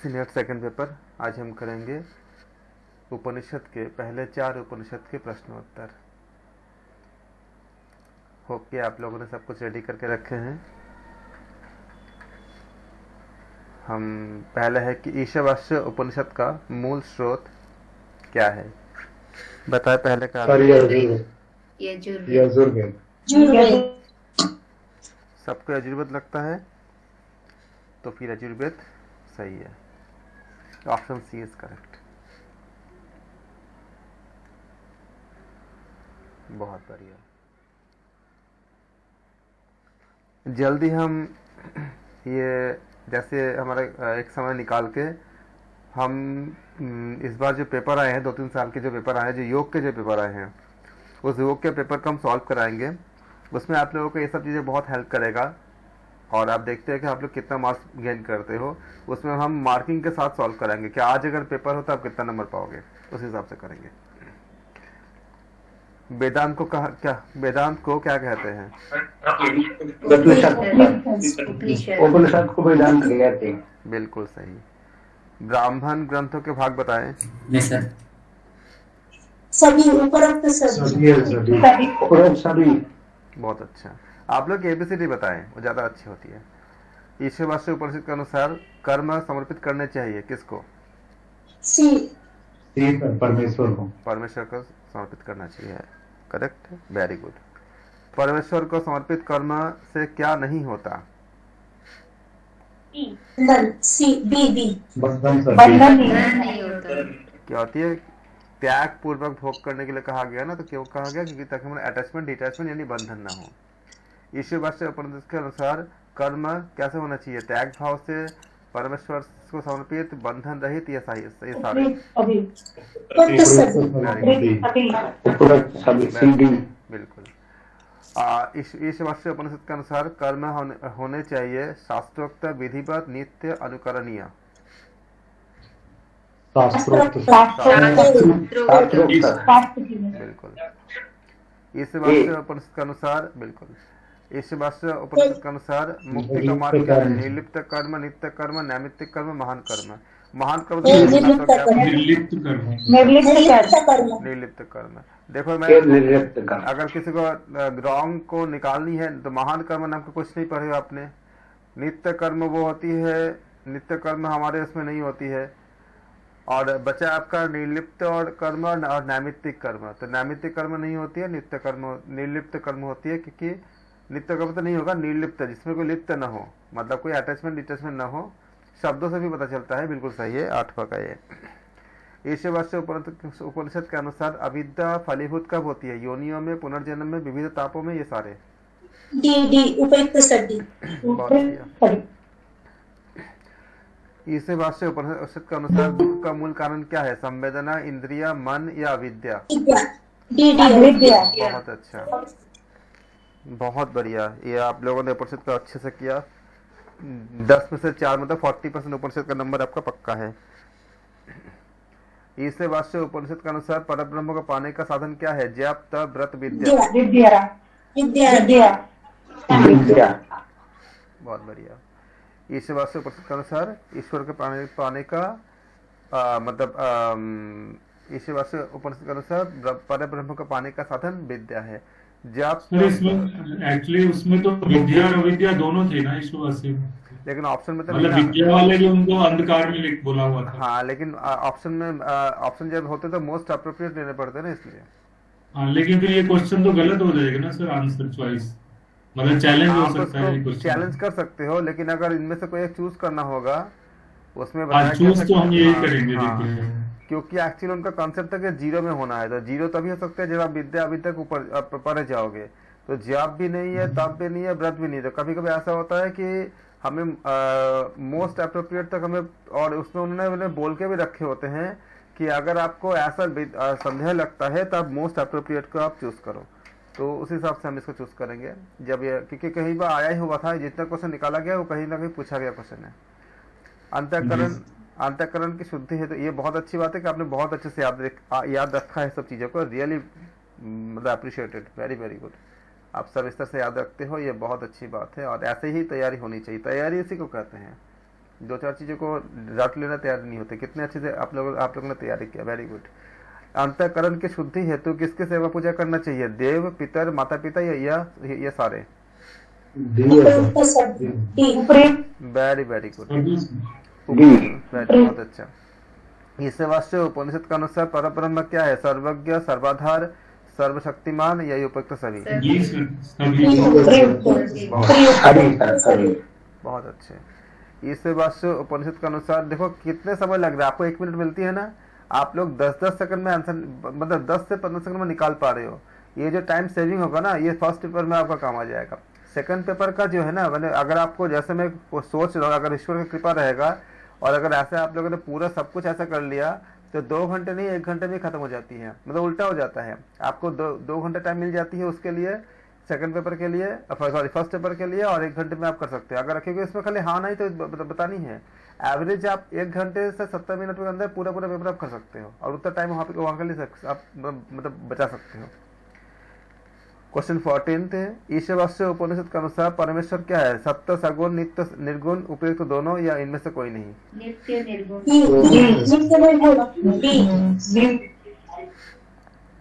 Senior second paper. आज हम करेंगे उपनिषद के पहले 4 उपनिषद के प्रश्नोत्तर। होप कि आप लोगों ने सब कुछ रेडी करके रखे हैं। हम पहले है कि ईशावास्य उपनिषद का मूल स्रोत क्या है, बताए पहले का। यजुर्वेद। सबको यजुर्वेद लगता है, तो फिर यजुर्वेद सही है। Option C is correct. बहुत बढ़िया। जल्दी हम ये जैसे हमारा एक समय निकाल के हम इस बार जो पेपर आए हैं 2-3 साल के जो पेपर आए हैं, जो योग के जो पेपर आए हैं, उस योग के पेपर को हम सॉल्व कराएंगे। उसमें आप लोगों को ये सब चीज़ें बहुत हेल्प करेगा और आप देखते हैं कि आप लोग कितना मार्क्स गेन करते हो। उसमें हम मार्किंग के साथ सॉल्व कराएंगे कि आज अगर पेपर हो तो आप कितना नंबर पाओगे, उस हिसाब से करेंगे। वेदांत को क्या कहते हैं? उपनिषद को वेदांत कहते हैं। बिल्कुल सही। ब्राह्मण ग्रंथों के भाग बताएं। सभी उपरोक्त सभी। बहुत अच्छा। आप लोग एबीसीडी बताएं, वो ज्यादा अच्छी होती है। ईशावास्य उपनिषद के अनुसार कर्म समर्पित करने चाहिए किसको? परमेश्वर को। परमेश्वर को समर्पित करना चाहिए। Correct, very good. परमेश्वर को समर्पित कर्म से क्या नहीं होता? बंधन नहीं होता। क्या होती है? त्याग पूर्वक भोग करने के लिए कहा गया ना, तो क्यों कहा गया? क्योंकि ताकि हमारा अटैचमेंट डिटैचमेंट यानी बंधन ना हो। ईशावास्य उपनिषद के अनुसार कर्म कैसे होना चाहिए? त्याग भाव से, परमेश्वर को समर्पित, बंधन रहित, ये सारे बिल्कुल। ईशावास्य उपनिषद के अनुसार कर्म होने चाहिए शास्त्रोक्त, विधिवत, नित्य, अनुकरणीय। बिल्कुल। ईशावास्य उपनिषद के अनुसार ईशावास्य उपनिषद के अनुसार मुक्ति का मार्ग क्या है? निर्लिप्त कर्म, नित्य कर्म, नैमित्तिक कर्म, महान कर्म। महान कर्म निर्लिप्त कर्म। देखो, मैं अगर किसी को रॉन्ग को निकालनी है तो महान कर्म नाम का कुछ नहीं पढ़ेगा आपने। नित्य कर्म वो होती है, नित्य कर्म हमारे उसमें नहीं होती है। और बचा आपका निर्लिप्त और कर्म और नैमित्तिक कर्म। तो नैमित्तिक कर्म नहीं होती है, नित्य कर्म निर्लिप्त कर्म होती है। क्योंकि नित्य कर्म तो नहीं होगा, निर्लिप्त जिसमें कोई लिप्त ना हो, मतलब कोई अटैचमेंट डिटैचमेंट ना हो। शब्दों से भी पता चलता है। बिल्कुल सही है, 8वां का ये। ईशावास्य उपनिषद के अनुसार अविद्या फलीभूत कब होती है? योनियों में, पुनर्जन्म में, विविध तापों में, ये सारे। ईशावास्य उपनिषद के अनुसार दुख का मूल कारण क्या है? संवेदना, इंद्रिया, मन या अविद्या? बहुत अच्छा, बहुत बढ़िया। ये आप लोगों ने उपनिषद का अच्छे से किया। 10 में से 4 मतलब 40% उपनिषद का नंबर आपका पक्का है। ईशावास्य उपनिषद के अनुसार परब्रह्म को पाने का साधन क्या है? जप, तप, व्रत, विद्या? बहुत बढ़िया। ईशावास्य उपनिषद के अनुसार ईश्वर के पाने का ईशावास्य उपनिषद के अनुसार परब्रह्म को पाने का साधन विद्या है। जब एक्चुअली उसमें तो विद्या और अविद्या दोनों थे ना ईशावास्य में, लेकिन ऑप्शन में तो मतलब विद्या वाले जो उनको अंधकार में बोला हुआ था। हाँ, लेकिन ऑप्शन जब होते तो मोस्ट अप्रोप्रिएट देने पड़ते ना, इसलिए। हाँ, लेकिन फिर ये क्वेश्चन तो गलत हो जाएगा ना सर, आंसर चॉइस मतलब चैलेंज हो सकता है। चैलेंज कर सकते हो, लेकिन अगर इनमें से कोई एक चूज करना होगा उसमें चूज तो हम यही करेंगे। क्योंकि एक्चुअली उनका कॉन्सेप्ट है कि जीरो में होना है। तो जीरो तभी हो सकता है जब आप विद्या अभी तक ऊपर पढ़े जाओगे। तो जप भी नहीं है, तप भी नहीं है, व्रत भी नहीं। तो कभी कभी ऐसा होता है कि हमें मोस्ट अप्रोप्रिएट तक हमें, और उसमें उन्होंने बोल के भी रखे होते हैं कि अगर आपको ऐसा संदेह लगता है तो आप मोस्ट अप्रोप्रिएट को आप चूज करो। तो उस हिसाब से हम इसको चूज करेंगे। जब ये क्योंकि कहीं बार आया ही हुआ था, जितना क्वेश्चन निकाला गया वो कहीं ना कहीं पूछा गया क्वेश्चन है। अंतःकरण की शुद्धि है। तो ये बहुत अच्छी बात है कि आपने बहुत अच्छे से याद रखा है सब चीज़ों को। रियली मतलब अप्रिशिएटेड, वेरी वेरी गुड। आप सब इस तरह से याद रखते हो, ये बहुत अच्छी बात है। और ऐसे ही तैयारी होनी चाहिए। तैयारी इसी को कहते हैं। दो चार चीजों को रट लेना तैयार नहीं होते। कितने अच्छे से आप लोगों ने तैयारी किया, वेरी गुड। अंतःकरण की शुद्धि हेतु किसकी सेवा पूजा करना चाहिए? देव, पितर, माता पिता या ये सारे? वेरी वेरी गुड, बहुत अच्छा। ईशावास्य उपनिषद का अनुसार परब्रह्म क्या है? सर्वज्ञ, सर्वाधार, सर्वशक्तिमान या उपयुक्त सभी? बहुत अच्छे। ईशावास्य उपनिषद के अनुसार देखो कितने समय लग रहा है आपको, 1 मिनट मिलती है ना, आप लोग 10-10 सेकंड में आंसर, मतलब 10 से 15 सेकंड में निकाल पा रहे हो। ये जो टाइम सेविंग होगा ना, ये फर्स्ट पेपर में आपका काम आ जाएगा। सेकंड पेपर का जो है ना, मैंने अगर आपको, जैसे मैं सोच रहा हूँ, अगर ईश्वर की कृपा रहेगा और अगर ऐसे आप लोगों ने पूरा सब कुछ ऐसा कर लिया तो 2 घंटे नहीं 1 घंटे में खत्म हो जाती है, मतलब उल्टा हो जाता है। आपको 2 घंटे टाइम मिल जाती है उसके लिए, सेकंड पेपर के लिए, सॉरी फर्स्ट पेपर के लिए, और 1 घंटे में आप कर सकते हैं। अगर रखिएगा इसमें खाली हाँ नहीं तो बतानी है, एवरेज आप 1 घंटे से 70 मिनट के अंदर पूरा पेपर आप कर सकते हो, और उतना टाइम वहाँ के लिए आप मतलब बचा सकते हो। क्वेश्चन 14 है, ईशावास्य उपनिषद के अनुसार परमेश्वर क्या है? सत्य, सगुण, नित्य, निर्गुण, उपयुक्त दोनों, या इनमें से कोई नहीं? नित्य निर्गुण।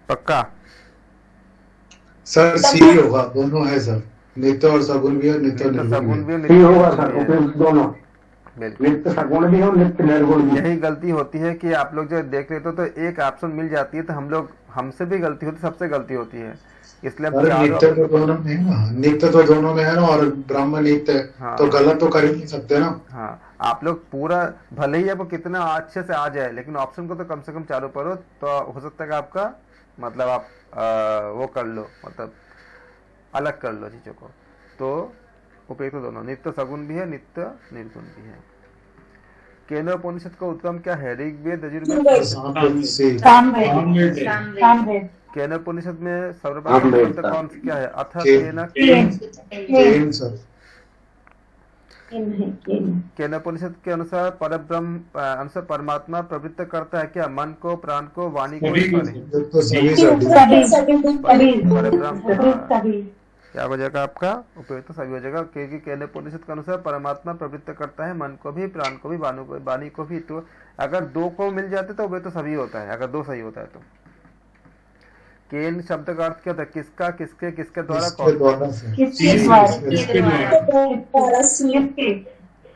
पक्का सर सी होगा, दोनों है सर, नित्य और सगुण भी है, नित्य सगुण भी, सी होगा सर, उपयुक्त दोनों, बिल्कुल। नित्य सगुण भी हो, नित्य निर्गुण भी। यही गलती होती है कि आप लोग जो देख लेते हो तो एक ऑप्शन मिल जाती है, तो हमसे भी गलती होती है, सबसे गलती होती है, इसलिए नित्य तो दोनों में है ना, नित्य तो दोनों में है ना, और ब्रह्म नित्य, हाँ, तो गलत तो कर ही नहीं सकते ना। हाँ, आप लोग पूरा भले ही आपको कितना अच्छे से आ जाए, लेकिन ऑप्शन को तो कम से कम चालू करो, तो हो सकता है कि आपका मतलब आप वो कर लो, मतलब अलग कर लो चीजों को। तो उपयुक्त दोनों, नित्य सगुण भी है, नित्य निर्गुण भी है। केनोपनिषद का उत्गम क्या है? ऋग्वेद, यजुर्वेद, सामवेद। केनोपनिषद में सर्वप्रथम कौन क्या है? अथ केन। केनोपनिषद के अनुसार परमात्मा प्रवृत्त करता है क्या? मन को, प्राण को, वाणी को? परब्रह्म क्या हो जाएगा आपका? उपयुक्त सभी हो जाएगा, क्योंकि केनोपनिषद के अनुसार परमात्मा प्रवृत्त करता है मन को भी, प्राण को भी, वाणी को भी। तो अगर 2 को मिल जाते तो उपयुक्त सभी होता है, अगर 2 सही होता है तो। केन शब्द का अर्थ क्या होता है? किसका, किसके, किसके द्वारा, कौन?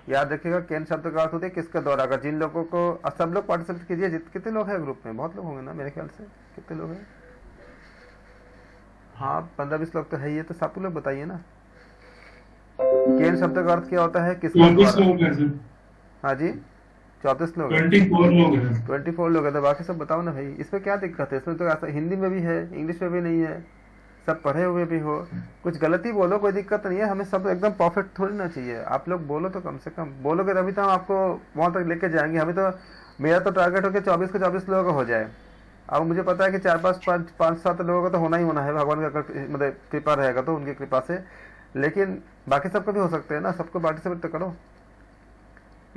याद रखिएगा, केन शब्द का अर्थ होता है किसके द्वारा। अगर जिन लोगों को, सब लोग पार्टिसिपेट कीजिए, कितने लोग हैं ग्रुप में? बहुत लोग होंगे ना मेरे ख्याल से, कितने लोग हैं? हाँ 15-20 लोग तो है ही, तो सब लोग बताइए ना। केन शब्द का अर्थ क्या होता है? किसके द्वारा? हाँ जी 34 लोग, 24 लोग है, तो बाकी सब बताओ ना भाई, इसमें क्या दिक्कत है? इसमें तो ऐसा हिंदी में भी है, इंग्लिश में भी नहीं है, सब पढ़े हुए भी हो, कुछ गलती बोलो कोई दिक्कत नहीं है, हमें सब एकदम परफेक्ट थोड़ी ना चाहिए। आप लोग बोलो तो कम से कम बोलोगे, तभी तो हम आपको वहां तक लेके जाएंगे। हमें तो, मेरा तो टारगेट हो कि 24 के 24 लोगों का हो जाए। अब मुझे पता है कि 4-5-5-7 लोगों का तो होना ही होना है, भगवान का मतलब कृपा रहेगा तो, उनकी कृपा से। लेकिन बाकी सबको भी हो सकते हैं ना, सबको पार्टिसिपेट तो करो।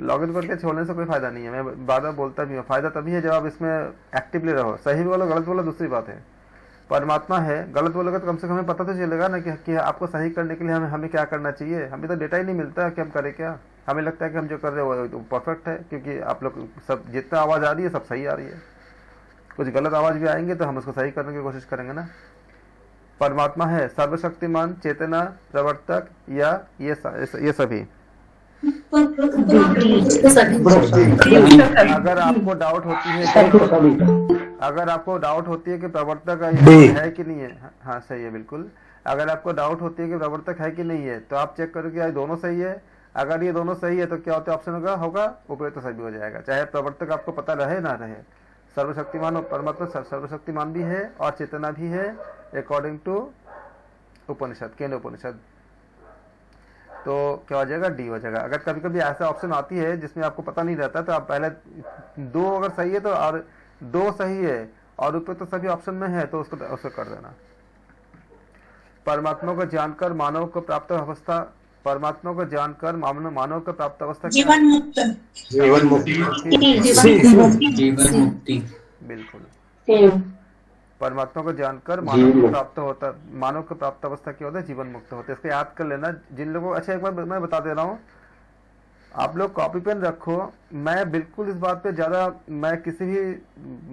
लॉगिन करके छोड़ने से कोई फायदा नहीं है, मैं बार बार बोलता भी हूँ। फायदा तभी है जब आप इसमें एक्टिवली रहो। सही बोलो गलत बोलो दूसरी बात है, परमात्मा है, गलत बोलोगे तो कम से कम हमें पता तो चलेगा ना कि आपको सही करने के लिए हमें क्या करना चाहिए। हमें तो डेटा ही नहीं मिलता कि हम करें क्या। हमें लगता है कि हम जो कर रहे हैं वो परफेक्ट है, क्योंकि आप लोग सब जितना आवाज़ आ रही है सब सही आ रही है। कुछ गलत आवाज़ भी आएंगे तो हम उसको सही करने की कोशिश करेंगे ना। परमात्मा है सर्वशक्तिमान, चेतना, प्रवर्तक, या ये सभी। अगर आपको डाउट होती है कि प्रवर्तक है कि नहीं है, हाँ सही है बिल्कुल। अगर आपको डाउट होती है कि प्रवर्तक है कि नहीं है, तो आप चेक करो कि ये दोनों सही है। अगर ये दोनों सही है तो क्या होता है? ऑप्शन होगा उपयुक्त सभी हो जाएगा, चाहे प्रवर्तक आपको पता रहे ना रहे। सर्वशक्तिमान और परमात्मा सर्वशक्तिमान भी है और चेतना भी है, अकॉर्डिंग टू उपनिषद, केन उपनिषद। तो क्या हो जाएगा? डी हो जाएगा। अगर कभी कभी ऐसा ऑप्शन आती है जिसमें आपको पता नहीं रहता, तो आप पहले 2 अगर सही है तो, और 2 सही है और ऊपर तो सभी ऑप्शन में है तो उसको कर देना। परमात्मा को जानकर मानव को प्राप्त अवस्था, परमात्मा को जानकर मानव को प्राप्त अवस्था जीवन मुक्त। बिल्कुल। परमात्मा को जानकर मानव को प्राप्त अवस्था क्या होता है? जीवन मुक्त होता है। इसको याद कर लेना जिन लोगों। अच्छा एक बार मैं बता दे रहा हूँ, आप लोग कॉपी पेन रखो। मैं बिल्कुल इस बात पे ज़्यादा, मैं किसी भी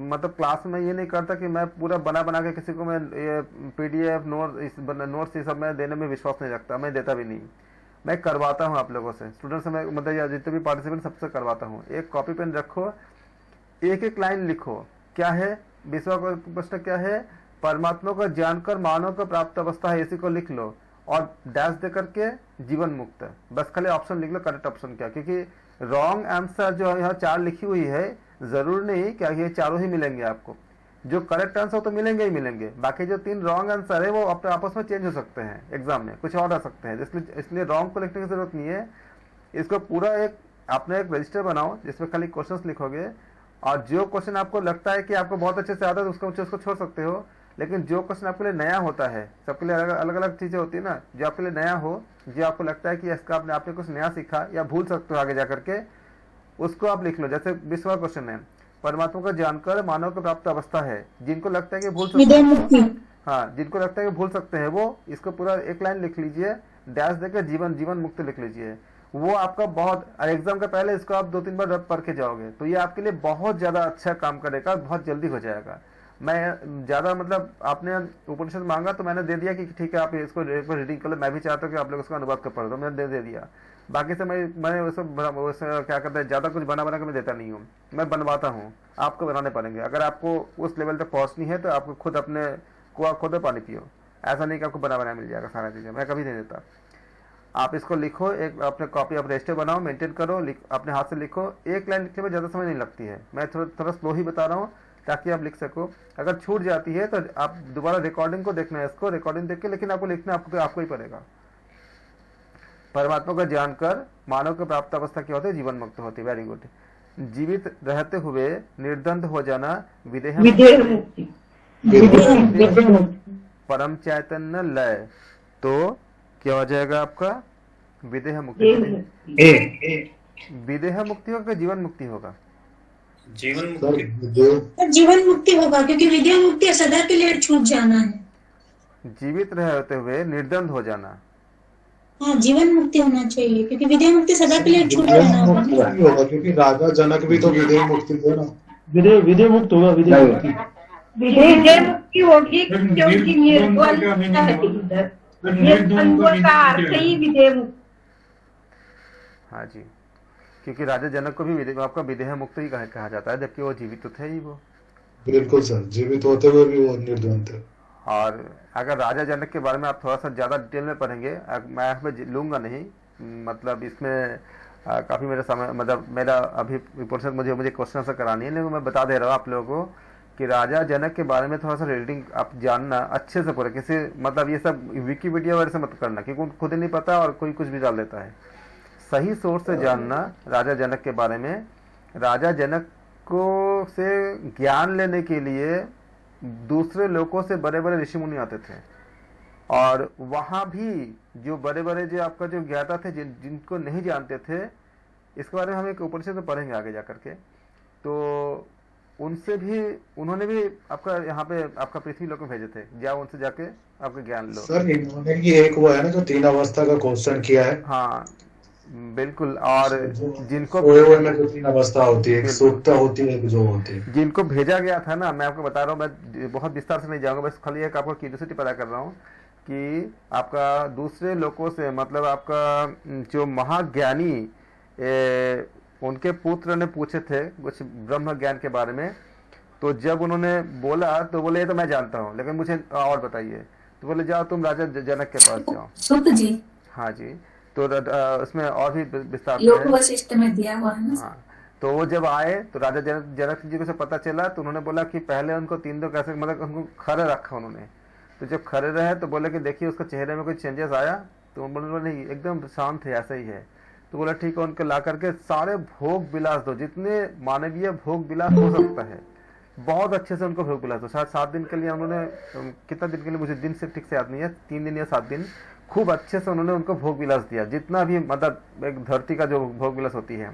मतलब क्लास में ये नहीं करता कि मैं पूरा बना बना के किसी को मैं ये पीडीएफ नोट्स ये सब मैं देने में विश्वास नहीं रखता, मैं देता भी नहीं। मैं करवाता हूँ आप लोगों से, स्टूडेंट से मैं मतलब या जितने भी पार्टिसिपेंट सबसे करवाता हूँ। एक कॉपी पेन रखो, एक एक लाइन लिखो। क्या है 20वां प्रश्न? क्या है? परमात्मा को जानकर मानव को प्राप्त अवस्था है, इसी को लिख लो और डैश दे करके जीवन मुक्त। बस खाली ऑप्शन लिख लो, करेक्ट ऑप्शन क्या, क्योंकि रॉन्ग आंसर जो यहाँ 4 लिखी हुई है, जरूर नहीं क्या ये चारों ही मिलेंगे आपको। जो करेक्ट आंसर तो मिलेंगे ही मिलेंगे, बाकी जो 3 रॉन्ग आंसर है वो अपने आपस में चेंज हो सकते हैं, एग्जाम में कुछ और आ सकते हैं। इसलिए रॉन्ग को लिखने की जरूरत नहीं है। इसको पूरा आपने एक रजिस्टर बनाओ जिसमें खाली क्वेश्चंस लिखोगे, और जो क्वेश्चन आपको लगता है कि आपको बहुत अच्छे से आता है उसको छोड़ सकते हो। लेकिन जो क्वेश्चन आपके लिए नया होता है, सबके लिए अलग अलग चीजें होती है ना, जो आपके लिए नया हो, जो आपको लगता है कि इसका आपने कुछ नया सीखा या भूल सकते हो आगे जाकर के, उसको आप लिख लो। जैसे 20वां क्वेश्चन है, परमात्मा को जानकर मानव को प्राप्त अवस्था है, जिनको लगता है कि भूल सकते हैं, हाँ जिनको लगता है कि भूल सकते हैं वो इसको पूरा एक लाइन लिख लीजिए, डैश देकर जीवन मुक्त लिख लीजिए। वो आपका बहुत एग्जाम के पहले इसको आप 2-3 बार रब पढ़ के जाओगे तो ये आपके लिए बहुत ज्यादा अच्छा काम करेगा, बहुत जल्दी हो जाएगा। मैं ज्यादा मतलब आपने उपनिषद मांगा तो मैंने दे दिया कि ठीक है आप इसको एक बार रीडिंग कर लो, मैं भी चाहता हूँ कि आप लोग उसका अनुवाद कर पढ़ो, तो मैंने दे दिया। बाकी से मैंने वैसे क्या करता है, ज्यादा कुछ बना के मैं देता नहीं हूँ, मैं बनवाता हूँ। आपको बनाने पड़ेंगे, अगर आपको उस लेवल तक पहुंचनी है तो आपको खुद अपने कुआ खोदो पानी पियो। ऐसा नहीं कि आपको बना मिल जाएगा सारा चीजें, मैं कभी नहीं देता। आप इसको लिखो, एक अपने कॉपी आप रजिस्टर बनाओ, मेंटेन करो, अपने हाथ से लिखो। एक लाइन लिखने में ज़्यादा समय नहीं लगती है, मैं थोड़ा स्लो ही बता रहा हूँ ताकि आप लिख सको। अगर छूट जाती है तो आप दोबारा रिकॉर्डिंग को देखना है, इसको रिकॉर्डिंग देख के, लेकिन आपको लिखना आपको ही पड़ेगा। परमात्मा को जानकर मानव को प्राप्त अवस्था क्या होती है? जीवन मुक्त होती है। Very good. जीवित रहते हुए निर्द्वंद हो जाना विदेह मुक्ति, परम चैतन्य लय, तो क्या हो जाएगा आपका? विदेह मुक्ति। विदेह मुक्ति होगा, जीवन मुक्ति होगा? जीवन मुक्ति होगा, क्योंकि विदेह मुक्ति सदा के लिए छूट जाना है। जीवित रहते हुए निर्द्वंद हो जाना, हाँ जीवन मुक्ति होना चाहिए, क्योंकि विदेह मुक्ति सदा के लिए छूट जाना होगा। क्योंकि राजा जनक भी तो विदेह मुक्ति थे ना। विदेह मुक्त होगा, विदेह मुक्ति होगी, क्योंकि निर्द्वंद का अर्थ ही विदेह मुक्त। हाँ जी, क्योंकि राजा जनक को भी आपका विदेह मुक्त ही कहा जाता है, जबकि वो जीवित तो थे ही। वो बिल्कुल सर, जीवित होते हुए भी वो निर्द्वंद थे। और अगर राजा जनक के बारे में आप थोड़ा सा ज्यादा डिटेल में पढ़ेंगे, मैं इसमें लूंगा नहीं, मतलब इसमें काफी मेरा समय, मतलब मेरा अभी मुझे क्वेश्चन आंसर करानी है, लेकिन मैं बता दे रहा हूँ आप लोगों को कि राजा जनक के बारे में थोड़ा सा रीडिंग आप जानना अच्छे से पूरा, किसी मतलब ये सब विकिपीडिया वगैरह से मत करना, क्योंकि उनको खुद ही नहीं पता और कोई कुछ भी डाल देता है। सही सोर्स से जानना राजा जनक के बारे में। राजा जनक को से ज्ञान लेने के लिए दूसरे लोगों से बड़े बड़े ऋषि मुनि आते थे, और वहां भी जो बड़े बड़े जो आपका जो ज्ञाता थे, जिनको नहीं जानते थे, इसके बारे में हम एक उपनिषद में पढ़ेंगे आगे जाकर के, तो उनसे भी उन्होंने भी आपका यहाँ पे आपका पृथ्वी लोक में भेजे थे, जाओ उनसे जाके आपका ज्ञान लो। सर इन्होंने ये एक वो है ना जो 3 अवस्था का क्वेश्चन किया है। हाँ बिल्कुल, और जिनको में जो 3 अवस्था होती है, एक सुप्त होती है, जो होती है, जिनको भेजा गया था ना, मैं आपको बता रहा हूँ, मैं बहुत विस्तार से नहीं जाऊंगा, बस खाली एक आपको क्यूरियोसिटी पता कर रहा हूँ कि आपका दूसरे लोगों से, मतलब आपका जो महाज्ञानी उनके पुत्र ने पूछे थे कुछ ब्रह्म ज्ञान के बारे में, तो जब उन्होंने बोला तो बोले ये तो मैं जानता हूँ, लेकिन मुझे और बताइए। तो बोले जाओ तुम राजा जनक के पास जाओ। जी हाँ जी, तो उसमें और भी विस्तार योग वशिष्ठ में दिया हुआ है ना। हाँ, तो वो जब आए तो राजा जनक जी को से पता चला, तो उन्होंने बोला कि पहले उनको 3 दिन कैसे, मतलब उनको खड़े रखा उन्होंने। तो जब खड़े रहे तो बोले कि देखिए उसके चेहरे में कोई चेंजेस आया, तो बोले नहीं एकदम शांत है, ऐसा ही है। तो बोला ठीक है, उनको ला करके सारे भोग विलास दो, जितने मानवीय भोग विलास हो सकता है, बहुत अच्छे से उनको भोग विलास दो। शायद 7 दिन के लिए उन्होंने, कितना दिन के लिए मुझे दिन से ठीक से याद नहीं है, 3 दिन या 7 दिन खूब अच्छे से उन्होंने उनको भोग विलास दिया, जितना भी मतलब एक धरती का जो भोग विलास होती है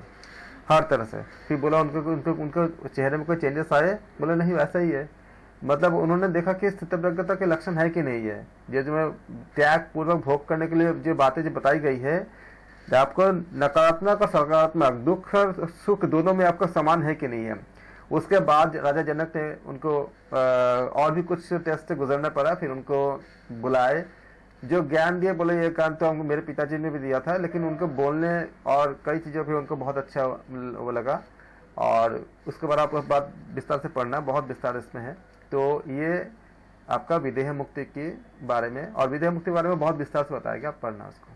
हर तरह से। फिर बोला उनको चेहरे में कोई चेंजेस आए? बोले नहीं वैसा ही है। मतलब उन्होंने देखा कि स्थितप्रज्ञता के लक्षण है कि नहीं है, जो त्याग पूर्वक भोग करने के लिए जो बातें जो बताई गई है, आपको नकारात्मक और सकारात्मक, दुख और सुख दोनों में आपका समान है कि नहीं है। उसके बाद राजा जनक ने उनको और भी कुछ टेस्ट से गुजरना पड़ा, फिर उनको बुलाए, जो ज्ञान दिए, बोले ये ज्ञान तो हमको मेरे पिताजी ने भी दिया था, लेकिन उनको बोलने और कई चीज़ों पे उनको बहुत अच्छा वो लगा। और उसके बाद आप उस बात विस्तार से पढ़ना, बहुत विस्तार इसमें है। तो ये आपका विदेह मुक्ति के बारे में, और विदेह मुक्ति के बारे में बहुत विस्तार से बताया गया, आप पढ़ना उसको।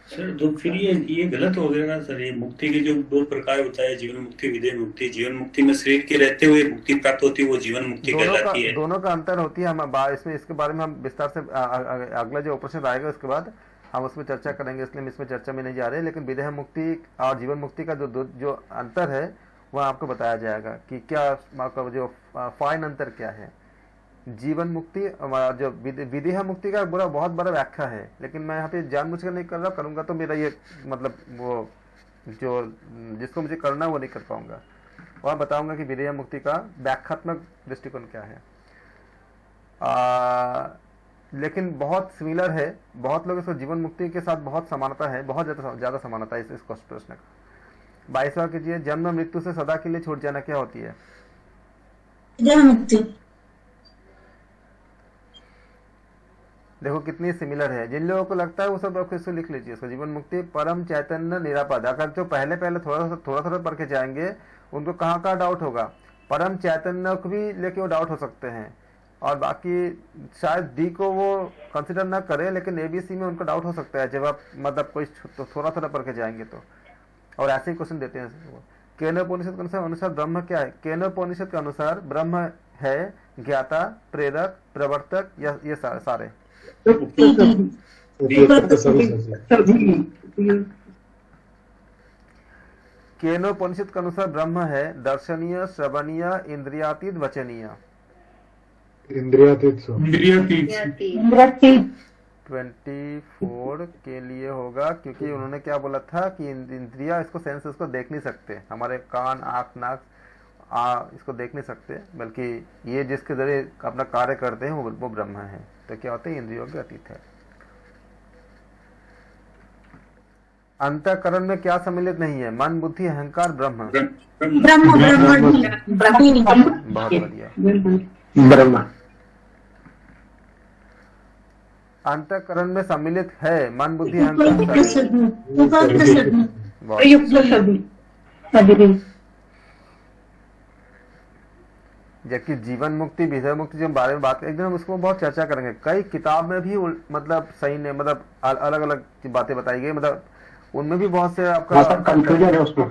सर तो फिर ये गलत हो गया ना सर, ये मुक्ति के जो दो प्रकार बताए, जीवन मुक्ति, विदेह मुक्ति। जीवन मुक्ति में शरीर के रहते हुए मुक्ति प्राप्त होती है, वो जीवन मुक्ति कहलाती है। दोनों का अंतर होती है। हम इसमें इसके बारे में हम विस्तार से अगला जो ऑपरेशन आएगा उसके बाद हम उसमें चर्चा करेंगे, इसलिए हम इसमें चर्चा में नहीं जा रहे। लेकिन विदेह मुक्ति और जीवन मुक्ति का जो अंतर है वह आपको बताया जाएगा कि क्या आपका जो फाइन अंतर क्या है। जीवन मुक्ति जो विदेह मुक्ति का बहुत बड़ा व्याख्या है, लेकिन मैं यहाँ पे जानबूझकर नहीं कर रहा, करूँगा तो मेरा ये मतलब वो जो जिसको मुझे करना वो नहीं कर पाऊंगा। और बताऊंगा कि विदेह मुक्ति का व्याख्यात्मक दृष्टिकोण क्या है। लेकिन बहुत सिमिलर है, बहुत लोग इसको जीवन मुक्ति के साथ बहुत समानता है, बहुत ज़्यादा समानता है इस प्रश्न का। 22वां कीजिए, जन्म मृत्यु से सदा के लिए छूट जाना क्या होती है? मुक्ति। देखो कितनी सिमिलर है। जिन लोगों को लगता है वो सब इसको लिख लीजिए, इसको जीवन मुक्ति, परम चैतन्य निरापद। अगर जो पहले थोड़ा पढ़ के जाएंगे उनको कहाँ डाउट होगा, परम चैतन्य को भी लेके वो डाउट हो सकते हैं, और बाकी शायद डी को वो कंसिडर ना करे, लेकिन एबीसी में उनको डाउट हो सकता है जब आप मतलब कोई थोड़ा पढ़ के जाएंगे तो। और ऐसे ही क्वेश्चन देते हैं। केनोपनिषद के अनुसार ब्रह्म क्या है? केनोपनिषद के अनुसार ब्रह्म है ज्ञाता, प्रेरक, प्रवर्तक, ये सारे। केनोपनिषद के अनुसार ब्रह्म है दर्शनीय, श्रवणीय, इंद्रियातीत, वचनीय। इंद्रियातीत 24 के लिए होगा, क्योंकि उन्होंने क्या बोला था कि इंद्रिया इसको सेंस इसको देख नहीं सकते, हमारे कान, आँख, नाक इसको देख नहीं सकते, बल्कि ये जिसके जरिए अपना कार्य करते हैं वो ब्रह्म है। तो क्या होता है? इंद्रियों के अतीत है। अंतःकरण में क्या सम्मिलित नहीं है? मन, बुद्धि, अहंकार, ब्रह्म। बहुत बढ़िया। ब्रह्म। अंतःकरण में सम्मिलित है मन, बुद्धि, अहंकार। जबकि जीवन मुक्ति, विदेह मुक्ति जो बारे में बात करेंगे हम उसको बहुत चर्चा करेंगे। कई किताब में भी मतलब सही ने मतलब अलग अलग बातें बताई गई, मतलब उनमें भी बहुत से आपका कंफ्यूजन है उसमें,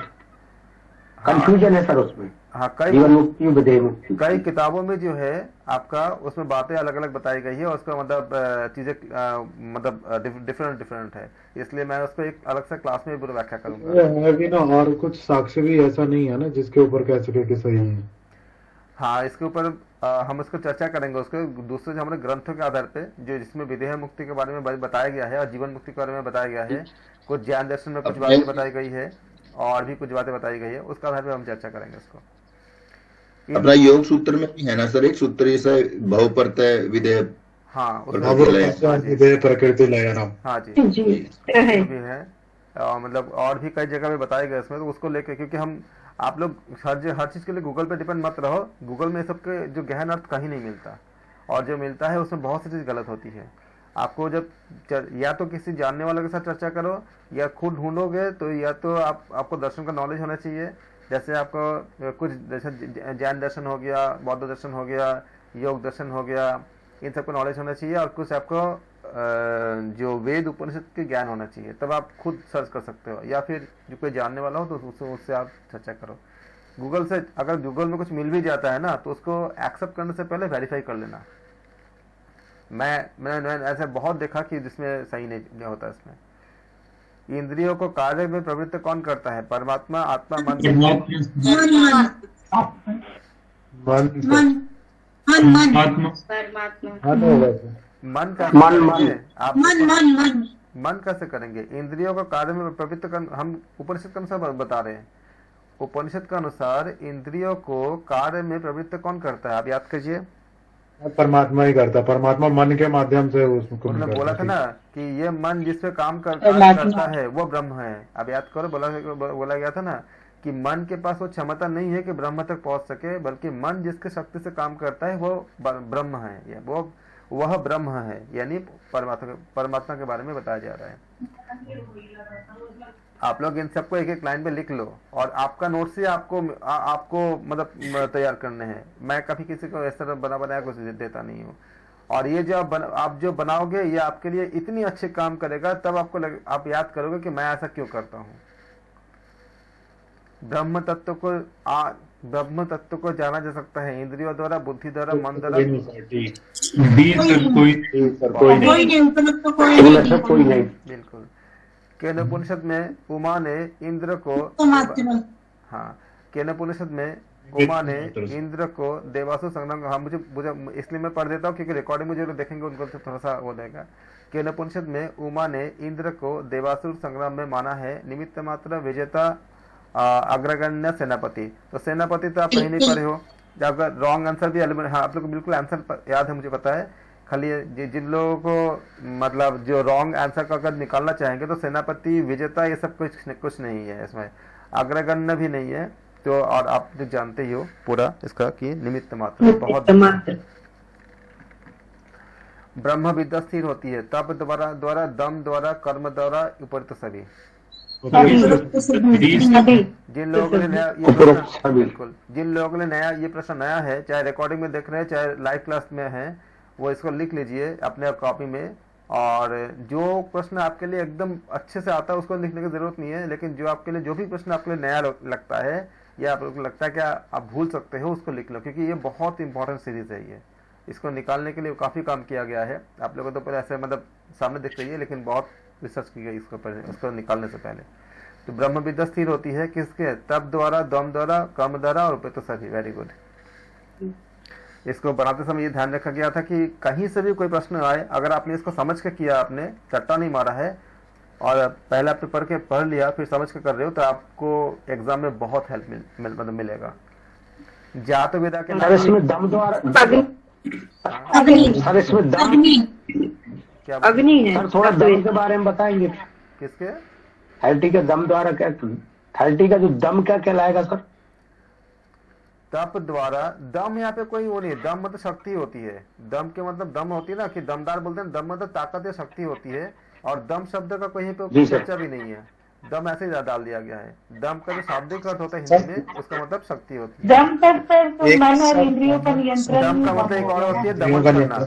कंफ्यूजन है सर उसमें। हाँ, जीवन मुक्ति, विदेह मुक्ति, कई किताबों में जो है आपका उसमें बातें अलग अलग बताई गई है, उसका मतलब चीजें मतलब डिफरेंट है, इसलिए मैं उसको एक अलग से क्लास में पूरा व्याख्या करूंगा। अभी ना और कुछ साक्ष्य भी ऐसा नहीं है ना जिसके ऊपर कह सके कि सही है। हाँ, इसके ऊपर हम इसको चर्चा करेंगे उसके दूसरे हमारे ग्रंथों के आधार पे, जो जिसमें विदेह मुक्ति के बारे में बताया गया है और जीवन मुक्ति के बारे में बताया गया है। कुछ ज्ञान दर्शन में कुछ बातें बताई गई है और भी कुछ बातें बताई गई है, उसके आधार पे हम चर्चा करेंगे इसको। अपना योग सूत्र में भी है ना सर एक सूत्र, जैसे भव प्रत्यय विदेह। हाँ, विदेह प्रकृति लय नाम। हाँ जी भी है, मतलब और भी कई जगह पे बताए गए इसमें, तो उसको लेके, क्योंकि हम आप लोग हर चीज के लिए गूगल पे डिपेंड मत रहो। गूगल में सबके जो गहन अर्थ कहीं नहीं मिलता, और जो मिलता है उसमें बहुत सी चीज गलत होती है। आपको जब या तो किसी जानने वाले के साथ चर्चा करो या खुद ढूंढोगे, तो या तो आपको दर्शन का नॉलेज होना चाहिए। जैसे आपको कुछ जैसे जैन दर्शन हो गया, बौद्ध दर्शन हो गया, योग दर्शन हो गया, इन सबको नॉलेज होना चाहिए, और कुछ आपको जो वेद उपनिषद के ज्ञान होना चाहिए, तब आप खुद सर्च कर सकते हो, या फिर जो कोई जानने वाला हो तो उससे आप चर्चा करो। गूगल से अगर गूगल में कुछ मिल भी जाता है ना, तो उसको एक्सेप्ट करने से पहले वेरीफाई कर लेना। मैंने ऐसे बहुत देखा कि जिसमें सही नहीं होता। इसमें इंद्रियों को कार्य में प्रवृत्त कौन करता है? परमात्मा, आत्मा, मन। मन कैसे करेंगे? इंद्रियों को कार्य में प्रवृत्त कर, हम उपनिषद के अनुसार बता रहे हैं। उपनिषद के अनुसार इंद्रियों को कार्य में प्रवृत्त कौन करता है? आप याद कीजिए। परमात्मा ही करता, परमात्मा मन के माध्यम से उसको उन्होंने बोला था करता। ना कि ये मन जिस पे काम परमात्मा। करता है वो ब्रह्म है। अब याद करो, बोला गया था ना कि मन के पास वो क्षमता नहीं है कि ब्रह्म तक पहुंच सके, बल्कि मन जिसके शक्ति से काम करता है वो ब्रह्म है, या वह ब्रह्म है, यानी परमात्मा के बारे में बताया जा रहा है। आप लोग इन सबको एक एक लाइन पे लिख लो, और आपका नोट से आपको मतलब तैयार करने हैं। मैं कभी किसी को इस तरह बनाया कुछ देता नहीं हूँ। और ये जो आप जो बनाओगे ये आपके लिए इतनी अच्छे काम करेगा, तब आप याद करोगे कि मैं ऐसा क्यों करता हूँ। ब्रह्म तत्व को जाना जा सकता है इंद्रियों द्वारा, बुद्धि द्वारा, मन द्वारा। बिल्कुल। केनोपनिषद में उमा ने इंद्र को केनोपनिषद में उमा ने इंद्र को देवासुर संग्राम। हाँ, मुझे इसलिए मैं पढ़ देता हूँ क्योंकि रिकॉर्डिंग में जो लोग देखेंगे उनको तो थोड़ा सा हो जाएगा। केनोपनिषद में उमा ने इंद्र को देवासुर संग्राम में माना है निमित्त मात्र, विजेता, अग्रगण्य, सेनापति। तो सेनापति तो आप कहीं नहीं पढ़े हो। अगर रॉन्ग आंसर भी हाँ, आप लोग को बिल्कुल आंसर याद है, मुझे पता है। खाली जिन लोगों को मतलब जो रॉन्ग आंसर का अगर निकालना चाहेंगे तो सेनापति, विजेता, ये सब कुछ नहीं है इसमें, अग्रगण्य भी नहीं है। तो और आप जो जानते ही हो पूरा इसका कि निमित्त मात्र, बहुत ब्रह्म विद्या स्थिर होती है तप द्वारा, दम द्वारा, कर्म द्वारा, उपरित सभी। जिन लोगों ने नया ये प्रश्न नया है, चाहे रिकॉर्डिंग में देख रहे हैं चाहे लाइव क्लास में है, वो इसको लिख लीजिए अपने कॉपी में। और जो प्रश्न आपके लिए एकदम अच्छे से आता है उसको लिखने की जरूरत नहीं है, लेकिन जो आपके लिए जो भी प्रश्न आपके लिए नया लगता है या आपको लगता है कि आप भूल सकते हो, उसको लिख लो, क्योंकि ये बहुत इंपॉर्टेंट सीरीज है। ये इसको निकालने के लिए काफी काम किया गया है। आप लोगों को तो पहले ऐसे मतलब सामने दिख रही है, लेकिन बहुत रिसर्च की गई इसको निकालने से पहले। तो ब्रह्म विद्या स्थिर होती है किसके? तप द्वारा, दम द्वारा, कर्म द्वारा और उपरित सभी। Very good. इसको बनाते समय ये ध्यान रखा गया था कि कहीं से भी कोई प्रश्न आए, अगर आपने इसको समझ के किया, आपने चट्टा नहीं मारा है और पहले आपने पढ़ लिया फिर समझ के कर रहे हो, तो आपको एग्जाम में बहुत हेल्प मिलेगा। जात वेदा के सर इसमें दम द्वारा, सर इसमें दम क्या अग्नि है सर, थोड़ा दम के बारे में बताएंगे? किसके? 30 के दम द्वारा क्या, 30 का जो दम क्या कहलाएगा सर? तप द्वारा, दम यहाँ पे कोई वो नहीं, दम मतलब शक्ति होती है। दम के मतलब दम होती है ना, कि दमदार बोलते हैं, दम मतलब ताकत या शक्ति होती है। और दम शब्द का कहीं पे कोई चर्चा भी नहीं है, दम ऐसे ही डाल दिया गया है। दम का जो शाब्दिक अर्थ होता है हिंदी में, उसका मतलब शक्ति होती है। दम पर मन और इंद्रियों का नियंत्रण। दम का मतलब एक और होती है दमन करना।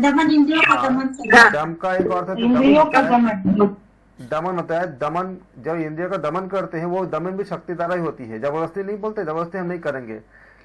दमन इंद्रियों का दमन करना। दम का एक और इंद्रियों का दमन। दमन होता है, दमन जब इंद्रियों का दमन करते हैं, वो दमन भी शक्ति द्वारा ही होती है। जबरदस्ती नहीं बोलते, जबरदस्ती हम नहीं करेंगे।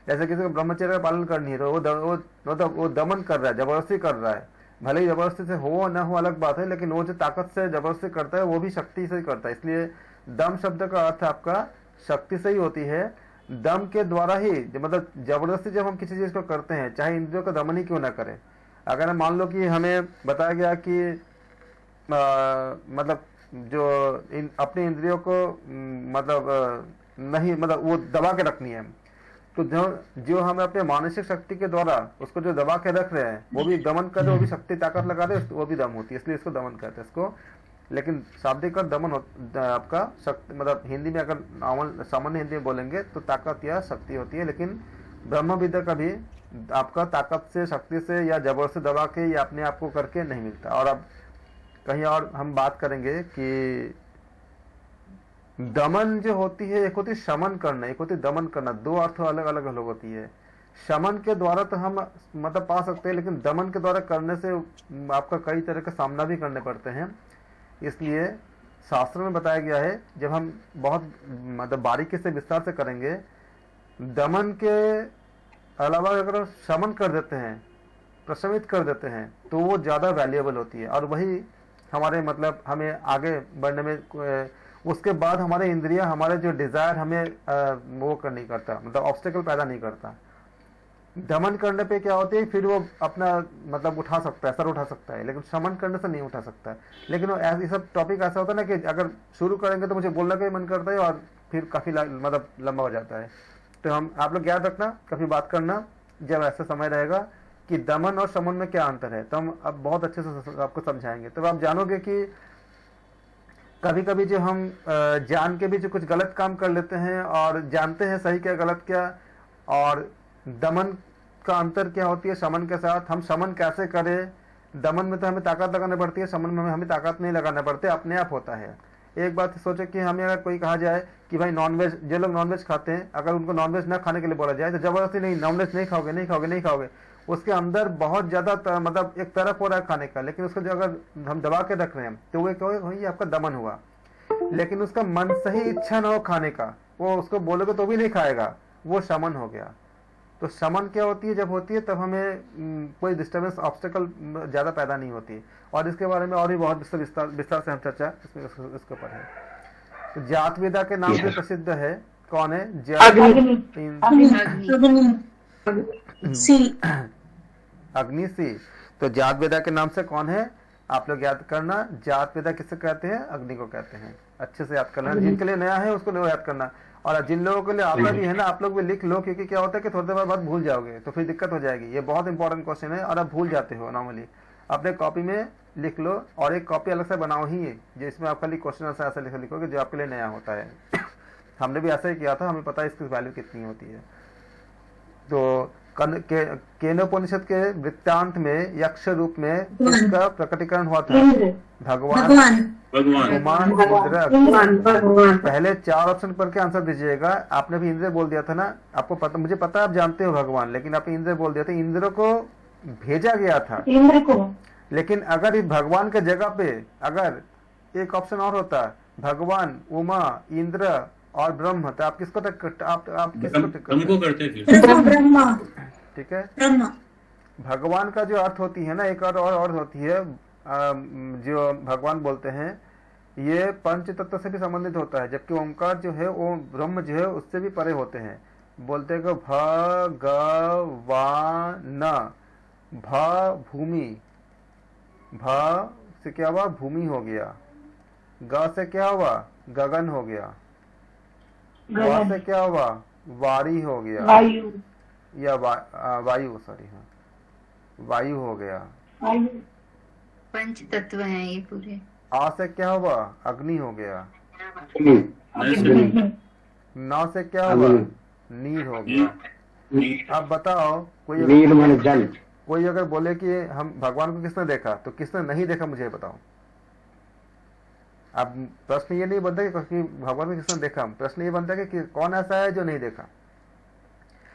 जैसे किसी को ब्रह्मचर्य का पालन करनी है तो वो दमन कर रहा है, जबरदस्ती कर रहा है। भले ही जबरदस्ती से हो न हो अलग बात है, लेकिन वो जो ताकत से जबरदस्ती करता है वो भी शक्ति से ही करता है। इसलिए दम शब्द का अर्थ आपका शक्ति से ही होती है। दम के द्वारा ही, मतलब जबरदस्ती जब हम किसी चीज को करते हैं, चाहे इंद्रियों का दमन ही क्यों ना करें। अगर हम मान लो कि हमें बताया गया कि मतलब जो अपनी इंद्रियों को नहीं, मतलब वो दबा के रखनी है, तो जो हम अपने मानसिक शक्ति के द्वारा उसको जो दबा के रख रहे हैं, वो भी दमन कर रहे, वो भी शक्ति ताकत लगा रहे, वो भी दम होती है, इसलिए इसको दमन कहते हैं इसको। लेकिन शाब्दिक का दमन आपका शक्ति, मतलब हिंदी में अगर सामान्य हिंदी में बोलेंगे तो ताकत या शक्ति होती है। लेकिन ब्रह्म विद्या का भी आपका ताकत से, शक्ति से या जबरदस्ती दबा के या अपने आप को करके नहीं मिलता। और अब कहीं और हम बात करेंगे कि दमन जो होती है, एक होती शमन करना, एक होती दमन करना। दो अर्थ अलग अलग होती है। शमन के द्वारा तो हम मतलब पा सकते हैं, लेकिन दमन के द्वारा करने से आपका कई तरह का सामना भी करने पड़ते हैं। इसलिए शास्त्र में बताया गया है, जब हम बहुत मतलब बारीकी से विस्तार से करेंगे, दमन के अलावा अगर शमन कर देते हैं, प्रशमित कर देते हैं, तो वो ज्यादा वैल्यूएबल होती है। और वही हमारे मतलब हमें आगे बढ़ने में, उसके बाद हमारे इंद्रिया, हमारे जो डिजायर हमें वो कर नहीं करता, मतलब ऑब्स्टेकल पैदा नहीं करता। दमन करने पे क्या होती है, फिर वो अपना मतलब उठा सकता है, सर उठा सकता है, लेकिन शमन करने से नहीं उठा सकता। लेकिन ये सब टॉपिक ऐसा होता है ना कि अगर शुरू करेंगे तो मुझे बोलने का ही मन करता है और फिर काफी मतलब लंबा हो जाता है। तो आप लोग याद रखना, कभी बात करना जब ऐसा समय रहेगा कि दमन और शमन में क्या अंतर है, तो हम अब बहुत अच्छे से आपको समझाएंगे। तब आप जानोगे कि कभी कभी जो हम जान के भी जो कुछ गलत काम कर लेते हैं और जानते हैं सही क्या गलत क्या, और दमन का अंतर क्या होती है शमन के साथ, हम शमन कैसे करें। दमन में तो हमें ताकत लगानी पड़ती है, शमन में हमें ताकत नहीं लगाना पड़ती, अपने आप होता है। एक बात सोचो कि हमें अगर कोई कहा जाए कि भाई नॉनवेज, जो लोग नॉनवेज खाते हैं अगर उनको नॉनवेज ना खाने के लिए बोला जाए तो जबरदस्ती नहीं, नॉनवेज नहीं खाओगे नहीं खाओगे नहीं खाओगे, उसके अंदर बहुत ज़्यादा मतलब एक तरफ हो रहा है खाने का, लेकिन उसको जो अगर हम दबा के रख रहे हैं तो वो क्या होगा, ये आपका दमन हुआ। लेकिन उसका मन से ही इच्छा ना हो खाने का, वो उसको बोलोगे तो भी नहीं खाएगा, वो शमन हो गया। तो शमन क्या होती है, जब होती है तब हमें कोई डिस्टर्बेंस ऑब्स्टेकल ज़्यादा पैदा नहीं होती। और इसके बारे में और भी बहुत विस्तार से हम चर्चा इसके ऊपर है। तो जात वेदा के नाम से प्रसिद्ध है, कौन है, अग्नि सी। तो जात वेदा के नाम से कौन है, आप लोग याद करना, जात वेदा किससे कहते हैं, अग्नि को कहते हैं। अच्छे से याद करना, जिनके लिए नया है उसको याद करना, और जिन लोगों के लिए आता भी है ना, आप लोग भी लिख लो, क्योंकि क्या होता है कि थोड़ी देर बाद भूल जाओगे तो फिर दिक्कत हो जाएगी। ये बहुत इंपॉर्टेंट क्वेश्चन है और आप भूल जाते हो नॉर्मली। अपने कॉपी में लिख लो और एक कॉपी अलग से बनाओ ही है जिसमें आप खाली क्वेश्चन आंसर ऐसा लिखोगे जो आपके लिए नया होता है। हमने भी ऐसा ही किया था, हमें पता है इसकी वैल्यू कितनी होती है। तो केनोपनिषद के वृत्तांत में यक्ष रूप में इसका प्रकटीकरण हुआ था, भगवान इंद्र। पहले 4 ऑप्शन पर के आंसर दीजिएगा। आपने भी इंद्र बोल दिया था ना, आपको पता, मुझे पता है आप जानते हो भगवान, लेकिन आपने इंद्र बोल दिया था। इंद्र को भेजा गया था इंद्र को, लेकिन अगर इस भगवान के जगह पे अगर एक ऑप्शन और होता, भगवान, उमा, इंद्र और ब्रह्म, तो आप किसको आप किसको करते थे? ठीक है। भगवान का जो अर्थ होती है ना, एक और होती है, जो भगवान बोलते हैं ये पंच तत्व से भी संबंधित होता है, जबकि ओंकार जो है वो ब्रह्म जो है उससे भी परे होते हैं। बोलते हैं भगवान, भ भूमि, भ से क्या हुआ, भूमि हो गया। ग से क्या हुआ, गगन हो गया। वा से क्या हुआ, वारी हो गया, वायु, या वायु, सॉरी, हाँ, वायु हो गया। पंच तत्व हैं ये पूरे। आ से क्या हुआ, अग्नि हो गया। नौ से क्या हुआ, नीर हो गया। अब बताओ कोई अगर बोले कि हम भगवान को किसने देखा, तो किसने नहीं देखा मुझे बताओ। अब प्रश्न ये नहीं बनता कि भगवान को किसने देखा, प्रश्न ये बनता है कि कौन ऐसा है जो नहीं देखा।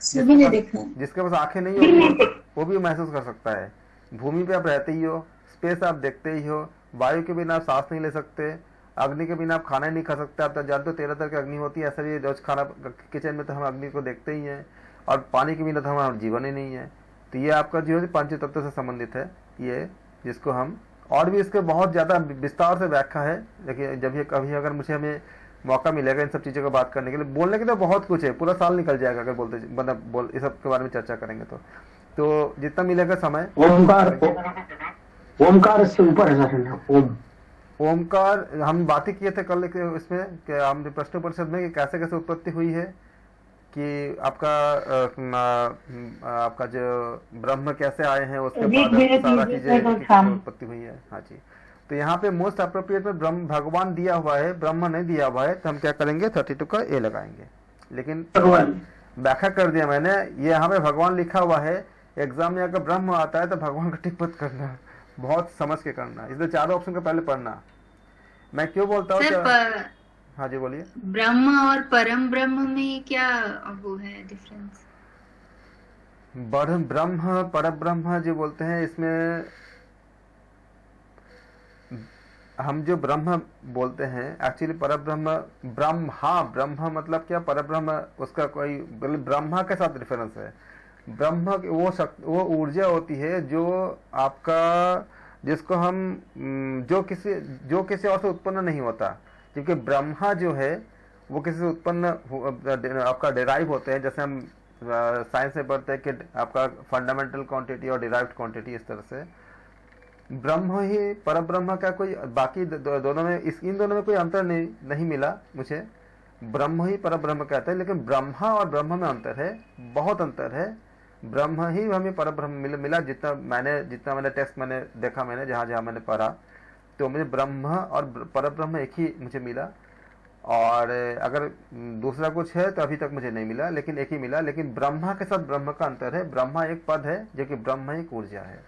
सभी ने देखा। जिसके पास आंखें नहीं होगी वो भी महसूस कर सकता है। भूमि पे आप रहते ही हो, स्पेस आप देखते ही हो, वायु के बिना आप सांस नहीं ले सकते, अग्नि के बिना आप खाना ही नहीं खा सकते। आप तो जानते हो 13 तरह की अग्नि होती है, ऐसा भी रोज खाना किचन में तो हम अग्नि को देखते ही हैं, और पानी के बिना तो हमारा जीवन ही नहीं है। तो ये आपका जो है पंच तत्व से संबंधित है, ये जिसको हम, और भी इसके बहुत ज़्यादा विस्तार से व्याख्या है। देखिए जब ये कभी अगर मुझे हमें मौका मिलेगा इन सब चीज़ों को बात करने के लिए, बोलने के लिए बहुत कुछ है, पूरा साल निकल जाएगा अगर बोलते इस सब के बारे में चर्चा करेंगे तो जितना मिलेगा समय। ओमकार से ऊपर है। ओमकार हम बातें किए थे कल इसमें, हम प्रश्न परिषद में कि कैसे कैसे उत्पत्ति हुई है, कि आपका जो ब्रह्म कैसे आए हैं, उसके बाद सारा चीजें उत्पत्ति हुई है। हाँ जी, तो यहाँ पे मोस्ट अप्रोप्रिएट में ब्रह्म भगवान दिया हुआ है, ब्रह्म नहीं दिया हुआ है, तो हम क्या करेंगे 32 का ए लगाएंगे। लेकिन व्याख्या कर दिया मैंने, ये यहाँ पे भगवान लिखा हुआ है, एग्जाम में अगर ब्रह्म आता है तो भगवान का टिक मत करना, बहुत समझ के करना, इसलिए 4 ऑप्शन का पहले पढ़ना। मैं क्यों बोलता हूँ, हाँ जी बोलिए। ब्रह्म और परम ब्रह्म में क्या वो है डिफरेंस? ब्रह्म पर ब्रह्म जो बोलते हैं, इसमें हम जो ब्रह्म बोलते हैं एक्चुअली पर ब्रह्म, ब्रह्म मतलब क्या, पर ब्रह्म उसका कोई ब्रह्मा के साथ रेफरेंस है। ब्रह्म वो ऊर्जा होती है जो आपका, जिसको हम जो किसी और से उत्पन्न नहीं होता, क्योंकि ब्रह्मा जो है वो किसी से उत्पन्न आपका डिराइव होते हैं। जैसे हम साइंस में पढ़ते हैं कि आपका फंडामेंटल क्वांटिटी और डिराइव्ड क्वांटिटी, इस तरह से ब्रह्म ही पर ब्रह्म का कोई बाकी दोनों में इन दोनों में कोई अंतर नहीं मिला मुझे। ब्रह्म ही पर ब्रह्म कहते हैं, लेकिन ब्रह्मा और ब्रह्म में अंतर है, बहुत अंतर है। ब्रह्म ही हमें पर ब्रह्म मिला। जितना मैंने टेक्स्ट मैंने देखा, मैंने जहाँ जहाँ मैंने पढ़ा, तो मुझे ब्रह्म और पर ब्रह्म एक ही मुझे मिला। और अगर दूसरा कुछ है तो अभी तक मुझे नहीं मिला, लेकिन एक ही मिला। लेकिन ब्रह्मा के साथ ब्रह्म का अंतर है। ब्रह्मा एक पद है जो कि ब्रह्म एक ऊर्जा है।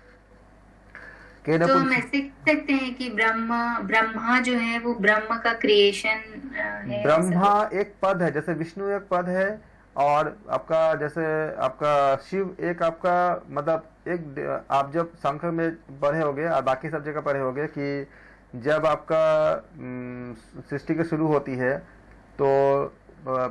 तो हम ऐसे कह सकते हैं कि ब्रह्मा जो है वो ब्रह्म का क्रिएशन है। ब्रह्मा एक पद है, जैसे विष्णु एक पद है, और आपका जैसे आपका शिव एक आपका मतलब एक, आप जब शंकर में पढ़े होगे और बाकी सब जगह पढ़े होगे कि जब आपका सृष्टि की शुरू होती है तो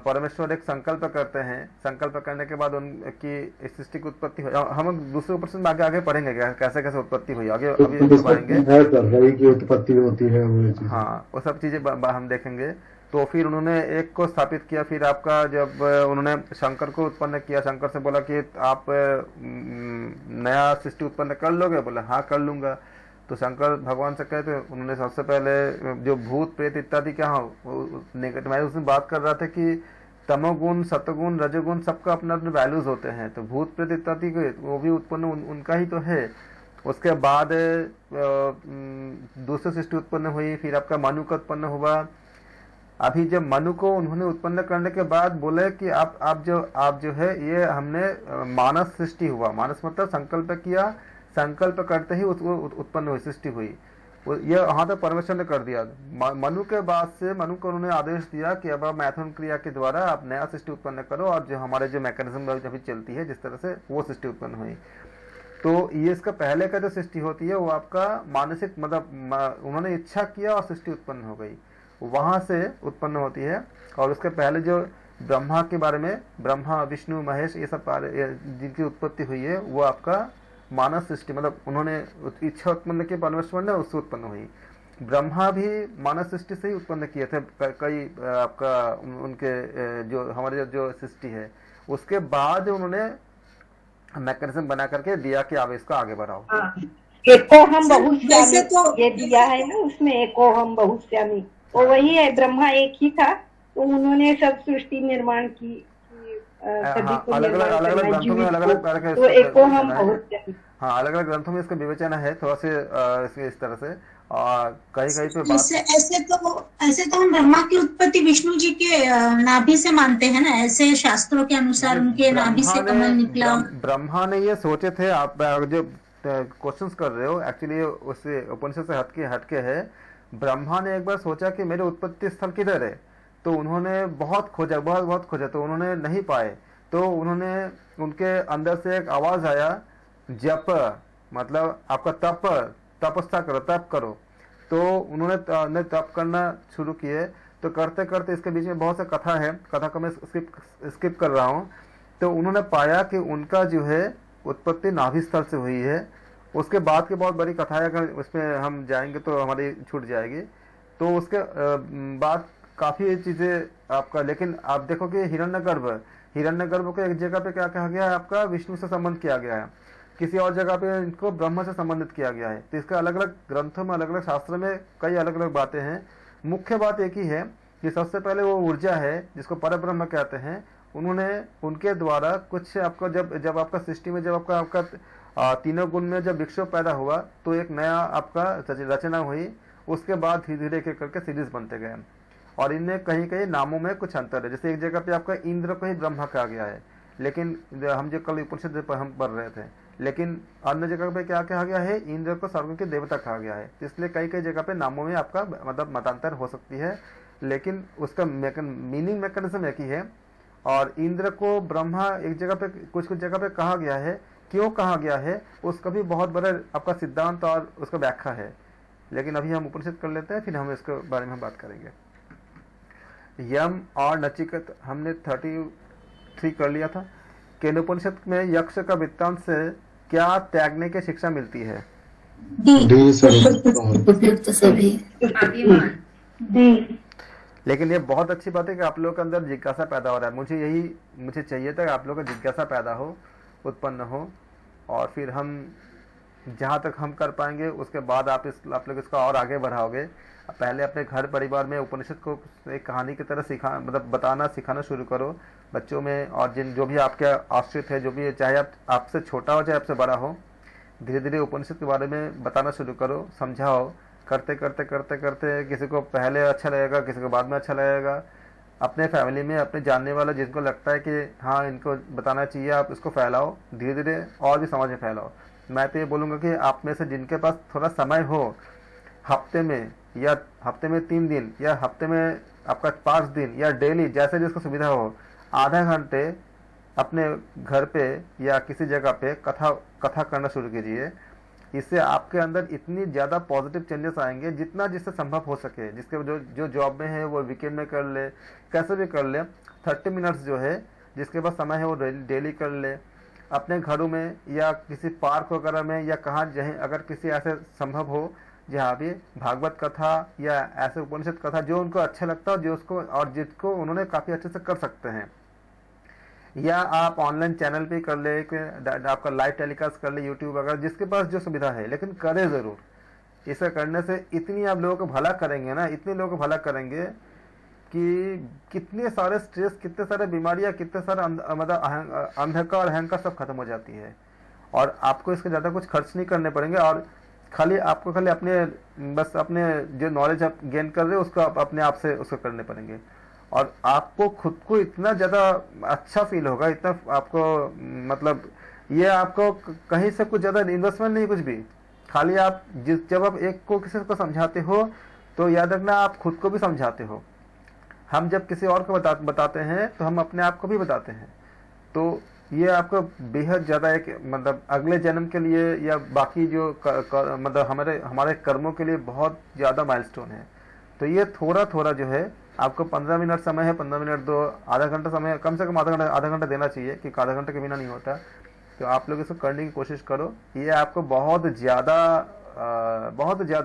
परमेश्वर एक संकल्प करते हैं। संकल्प करने के बाद उनकी सृष्टि की उत्पत्ति हो। हम दूसरे प्रश्न में आगे पढ़ेंगे कैसे कैसे उत्पत्ति हुई, आगे अभी पढ़ेंगे की उत्पत्ति होती है वो। हाँ, वो सब चीजें हम देखेंगे। तो फिर उन्होंने एक को स्थापित किया। फिर आपका जब उन्होंने शंकर को उत्पन्न किया, शंकर से बोला कि आप नया सृष्टि उत्पन्न कर लोगे? बोला हाँ कर लूंगा। तो शंकर भगवान से कहते, उन्होंने सबसे पहले जो भूत प्रेत इत्यादि क्या नेगेटिव, मैं उसमें बात कर रहा था कि तमोगुण सतगुण रजोगुण सबका अपना अपने वैल्यूज होते हैं। तो भूत प्रेत इत्यादि वो भी उत्पन्न उनका ही तो है। उसके बाद दूसरी सृष्टि उत्पन्न हुई। फिर आपका मनु का उत्पन्न हुआ। अभी जब मनु को उन्होंने उत्पन्न करने के बाद बोले कि आप जो है ये हमने मानस सृष्टि हुआ। मानस मतलब संकल्प किया, संकल्प करते ही उत्पन्न हुई, सृष्टि हुई। ये वहां तक परमेश्वर ने कर दिया। मनु के बाद से मनु को उन्होंने आदेश दिया कि अब मैथुन क्रिया के द्वारा आप नया सृष्टि उत्पन्न करो, और जो हमारे जो मैकेनिज्म अभी चलती है जिस तरह से, वो सृष्टि उत्पन्न हुई। तो ये इसका पहले का जो सृष्टि होती है वो आपका मानसिक मतलब उन्होंने इच्छा किया और सृष्टि उत्पन्न हो गई, वहां से उत्पन्न होती है। और उसके पहले जो ब्रह्मा के बारे में, ब्रह्मा विष्णु महेश ये सब जिनकी उत्पत्ति हुई है वो आपका मानस सृष्टि, मतलब उन्होंने इच्छा उत्पन्न की परमेश्वर ने, उससे उत्पन्न हुई। ब्रह्मा भी मानस सृष्टि से ही उत्पन्न किए थे कई आपका उनके जो हमारे जो सृष्टि है। उसके बाद उन्होंने मैकेनिज्म बना करके दिया कि आप इसको आगे बढ़ाओ। एको हम बहुश्यामी ये दिया है ना, उसमें एको हम बहुश्यामी, तो वही है। ब्रह्मा एक ही था, तो उन्होंने सब सृष्टि निर्माण की, अलग अलग ग्रंथों में अलग अलग तरह तो एको हम बहुश्यामी। हाँ, अलग अलग ग्रंथों में इसका विवेचन है थोड़ा से इस तरह से। और कहीं कहीं पे ऐसे तो हम ब्रह्मा की उत्पत्ति विष्णु जी के नाभि से मानते हैं ना, ऐसे शास्त्रों के अनुसार उनके नाभि से कमल निकला। ब्रह्मा ने ये सोचे थे। आप जो क्वेश्चंस कर रहे हो एक्चुअली उससे उपनिषद से हटके है। ब्रह्मा ने एक बार सोचा कि मेरे उत्पत्ति स्थल किधर है, तो उन्होंने बहुत खोजा, बहुत खोजा, तो उन्होंने नहीं पाए। तो उन्होंने उनके अंदर से एक आवाज आया, जप मतलब आपका तपस्या करो, तप करो। तो उन्होंने तप करना शुरू किए। तो करते करते इसके बीच में बहुत सा कथा है, कथा को मैं स्किप कर रहा हूँ। तो उन्होंने पाया कि उनका जो है उत्पत्ति नाभि स्थल से हुई है। उसके बाद की बहुत बड़ी कथा है, अगर उसमें हम जाएंगे तो हमारी छूट जाएगी। तो उसके बाद काफी चीजें आपका, लेकिन आप देखो कि हिरण्यगर्भ को एक जगह पे क्या कहा गया है, आपका विष्णु से संबंध किया गया है, किसी और जगह पे इनको ब्रह्म से संबंधित किया गया है। तो इसका अलग अलग ग्रंथों में, अलग अलग शास्त्र में कई अलग अलग बातें हैं। मुख्य बात एक ही है कि सबसे पहले वो ऊर्जा है जिसको परब्रह्म कहते हैं, उन्होंने उनके द्वारा कुछ आपको जब आपका सृष्टि में जब आपका तीनों गुण में जब विक्षोभ पैदा हुआ तो एक नया आपका रचना हुई। उसके बाद धीरे धीरे करके सीरीज बनते गए। और इनमें कहीं कहीं नामों में कुछ अंतर है। जैसे एक जगह पे आपका इंद्र को ही ब्रह्मा कहा गया है, लेकिन हम जो कल उपनिषद हम पढ़ रहे थे, लेकिन अन्य जगह पे क्या कहा गया है, इंद्र को स्वर्ग के देवता कहा गया है। इसलिए कई कई जगह पे नामों में आपका मतलब मतांतर हो सकती है, लेकिन उसका मीनिंग मैकेनिज्म एक ही है। और इंद्र को ब्रह्मा एक जगह पे कुछ जगह पे कहा गया है, क्यों कहा गया है उसका भी बहुत बड़ा आपका सिद्धांत और उसका व्याख्या है। लेकिन अभी हम उपनिषद कर लेते हैं, फिर हम इसके बारे में बात करेंगे। यम और नचिकेत हमने 33 कर लिया था। केनोपनिषद में यक्ष का वृत्तांत से क्या त्यागने की शिक्षा मिलती है? लेकिन ये बहुत अच्छी बात है कि आप लोगों के अंदर जिज्ञासा पैदा हो रहा है। मुझे चाहिए था कि आप लोगों का जिज्ञासा पैदा हो, उत्पन्न हो, और फिर हम जहाँ तक हम कर पाएंगे उसके बाद आप लोग इसका और आगे बढ़ाओगे। पहले अपने घर परिवार में उपनिषद को एक कहानी की तरह मतलब बताना सिखाना शुरू करो बच्चों में, और जो भी आपके आश्रित है, जो भी चाहे आपसे छोटा हो चाहे आपसे बड़ा हो, धीरे धीरे उपनिषद के बारे में बताना शुरू करो, समझाओ। करते करते करते करते किसी को पहले अच्छा लगेगा, किसी को बाद में अच्छा लगेगा। अपने फैमिली में अपने जानने वाला जिनको लगता है कि हाँ इनको बताना चाहिए, आप इसको फैलाओ, धीरे धीरे और भी समाज में फैलाओ। मैं तो ये बोलूँगा कि आप में से जिनके पास थोड़ा समय हो, हफ्ते में 3 दिन या हफ्ते में आपका 5 दिन या डेली जैसे जिसको सुविधा हो, आधा घंटे अपने घर पे या किसी जगह पे कथा करना शुरू कीजिए। इससे आपके अंदर इतनी ज़्यादा पॉजिटिव चेंजेस आएंगे जितना जिससे संभव हो सके। जिसके जो जॉब में है वो वीकेंड में कर ले, कैसे भी कर ले। 30 मिनट्स जो है जिसके पास समय है वो डेली कर ले, अपने घरों में या किसी पार्क वगैरह में या कहाँ जहीं अगर किसी ऐसे संभव हो जहाँ भी भागवत कथा या ऐसे उपनिषद कथा जो उनको अच्छा लगता हो, जो उसको और जिसको उन्होंने काफ़ी अच्छे से कर सकते हैं, या आप ऑनलाइन चैनल पे कर ले, आपका लाइव टेलीकास्ट कर ले यूट्यूब वगैरह, जिसके पास जो सुविधा है, लेकिन करें ज़रूर। इसे करने से इतनी आप लोगों को भला करेंगे ना, इतने लोगों को भला करेंगे कि कितने सारे स्ट्रेस, कितने सारे बीमारियां, कितने सारे मतलब अंधकार अहंकार सब खत्म हो जाती है। और आपको इसके ज़्यादा कुछ खर्च नहीं करने पड़ेंगे, और आपको खाली अपने जो नॉलेज आप गेन कर रहे हो उसको आप अपने आप से उसको करने पड़ेंगे। और आपको खुद को इतना ज़्यादा अच्छा फील होगा, इतना आपको मतलब ये आपको कहीं से कुछ ज़्यादा इन्वेस्टमेंट नहीं, कुछ भी। खाली आप जब आप एक को किसी को समझाते हो तो याद रखना आप खुद को भी समझाते हो। हम जब किसी और को बताते हैं तो हम अपने आप को भी बताते हैं। तो ये आपको बेहद ज़्यादा एक मतलब अगले जन्म के लिए या बाकी जो मतलब हमारे कर्मों के लिए बहुत ज़्यादा माइलस्टोन है। तो ये थोड़ा थोड़ा जो है आपको 15 मिनट समय है, 15 मिनट दो, आधा घंटा समय, कम से कम आधा घंटा देना चाहिए, क्योंकि आधा घंटे के बिना नहीं होता। तो आप लोग इसको करने की कोशिश करो। ये आपको बहुत ज़्यादा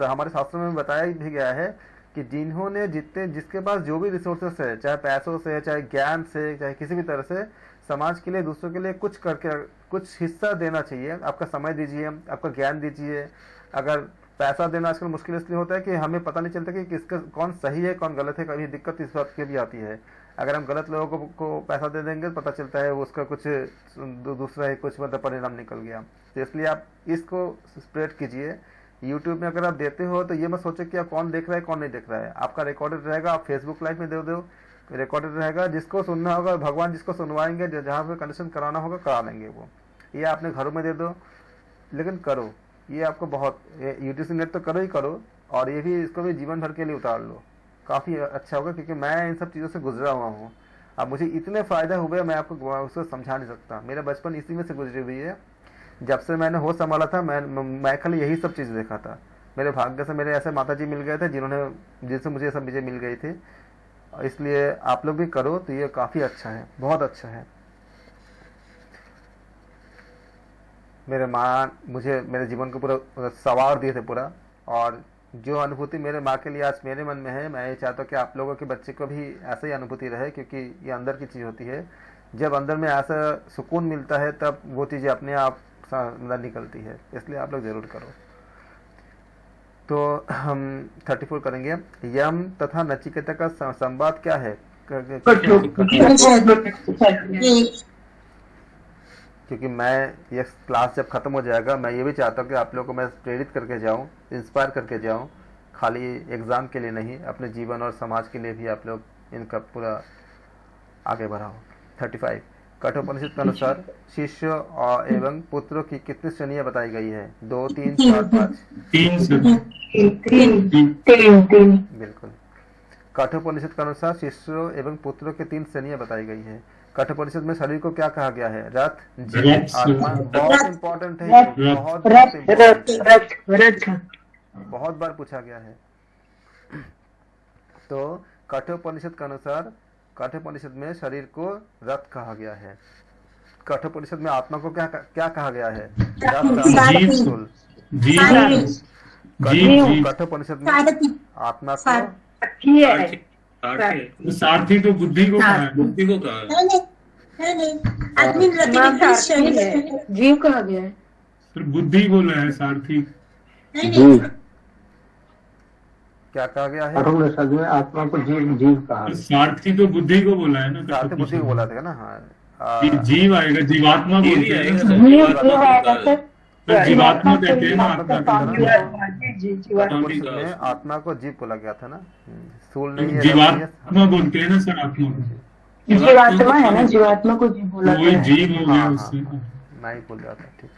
हमारे शास्त्रों में बताया भी गया है कि जिसके पास जो भी रिसोर्सेस है, चाहे पैसों से, चाहे ज्ञान से, चाहे किसी भी तरह से, समाज के लिए, दूसरों के लिए कुछ करके कुछ हिस्सा देना चाहिए। आपका समय दीजिए, आपका ज्ञान दीजिए। अगर पैसा देना आजकल मुश्किल इसलिए होता है कि हमें पता नहीं चलता कि किसका कौन सही है कौन गलत है। कभी दिक्कत इस बात की भी आती है, अगर हम गलत लोगों को पैसा दे देंगे तो पता चलता है उसका कुछ दूसरा ही कुछ मतलब परिणाम निकल गया। तो इसलिए आप इसको स्प्रेड कीजिए। यूट्यूब में अगर आप देते हो तो ये मत सोचो कि आप कौन देख रहा है कौन नहीं देख रहा है। आपका रिकॉर्डेड रहेगा, आप फेसबुक लाइव में दे दो, रिकॉर्डेड रहेगा। जिसको सुनना होगा, भगवान जिसको सुनवाएंगे, जहाँ पे कंडीशन कराना होगा करा लेंगे वो। ये आपने घरों में दे दो, लेकिन करो। ये आपको बहुत यूटीसी नेट तो करो ही करो, और ये भी इसको भी जीवन भर के लिए उतार लो, काफ़ी अच्छा होगा। क्योंकि मैं इन सब चीज़ों से गुजरा हुआ हूँ। अब मुझे इतने फ़ायदे हुए मैं आपको उसको समझा नहीं सकता। मेरा बचपन इसी में से गुजरी हुई है। जब से मैंने होश संभाला था मैं खाली यही सब चीज़ देखा था। मेरे भाग्य से मेरे ऐसे माताजी मिल गए थे जिनसे मुझे सब चीज़ें मिल गई थी। इसलिए आप लोग भी करो तो ये काफ़ी अच्छा है, बहुत अच्छा है। मेरे माँ मुझे मेरे जीवन को पूरा सवार दिए थे पूरा, और जो अनुभूति मेरे माँ के लिए आज मेरे मन में है, मैं ये चाहता हूँ कि आप लोगों के बच्चे को भी ऐसे ही अनुभूति रहे, क्योंकि ये अंदर की चीज़ होती है। जब अंदर में ऐसा सुकून मिलता है तब वो चीज़ें अपने आप अंदर निकलती है। इसलिए आप लोग ज़रूर करो। तो हम 34 करेंगे। यम तथा नचिकेता का संवाद क्या है? क्योंकि मैं ये क्लास जब ख़त्म हो जाएगा, मैं ये भी चाहता हूँ कि आप लोगों को मैं प्रेरित करके जाऊँ, इंस्पायर करके जाऊँ, खाली एग्ज़ाम के लिए नहीं, अपने जीवन और समाज के लिए भी आप लोग इनका पूरा आगे बढ़ाओ। 35 कठोपनिषद के अनुसार शिष्य एवं पुत्रों की कितनी श्रेणियां बताई गई है? 2, 3, 4, 5? 3। बिल्कुल। कठोपनिषद के अनुसार शिष्यों एवं पुत्रों की 3 श्रेणियां बताई गई है। कठोपनिषद में शरीर को क्या कहा गया है? रथ, जीव, आत्मा। बहुत इम्पोर्टेंट है, बहुत बार पूछा गया है। तो कठोपनिषद के अनुसार कठोपनिषद में शरीर को रथ कहा गया है। कठोपनिषद में आत्मा को क्या कहा गया है? कठोपनिषद में आत्मा को सारथी तो बुद्धि को कहा है। बुद्धि को कहा है। जीव कहा गया है। सर बुद्धि बोला है, सारथी। नहीं जीव। नहीं क्या कहा गया है? कठोपनिषद में आत्मा को जीव जीव कहा है। सारथी तो बुद्धि को बोला है ना, सारथी बुद्धि को बोला था ना। हाँ जीव आएगा, जीवात्मा ये भी बोलते हैं आएगा ना सर, सर। जीवात्मा होता है। सर जीवात्मा कहते हैं ना आत्मा को। कठोपनिषद में आत्मा को जीव बोला गया था ना। स्थूल नहीं है, जीवात्मा बोलते हैं ना सर आत्मा को। जीवात्मा है ना, जीवात्मा को जीव बोला वही गया है। जीव हो गया हाँ, उससे। मैं ही बोल रहा था। ठीक।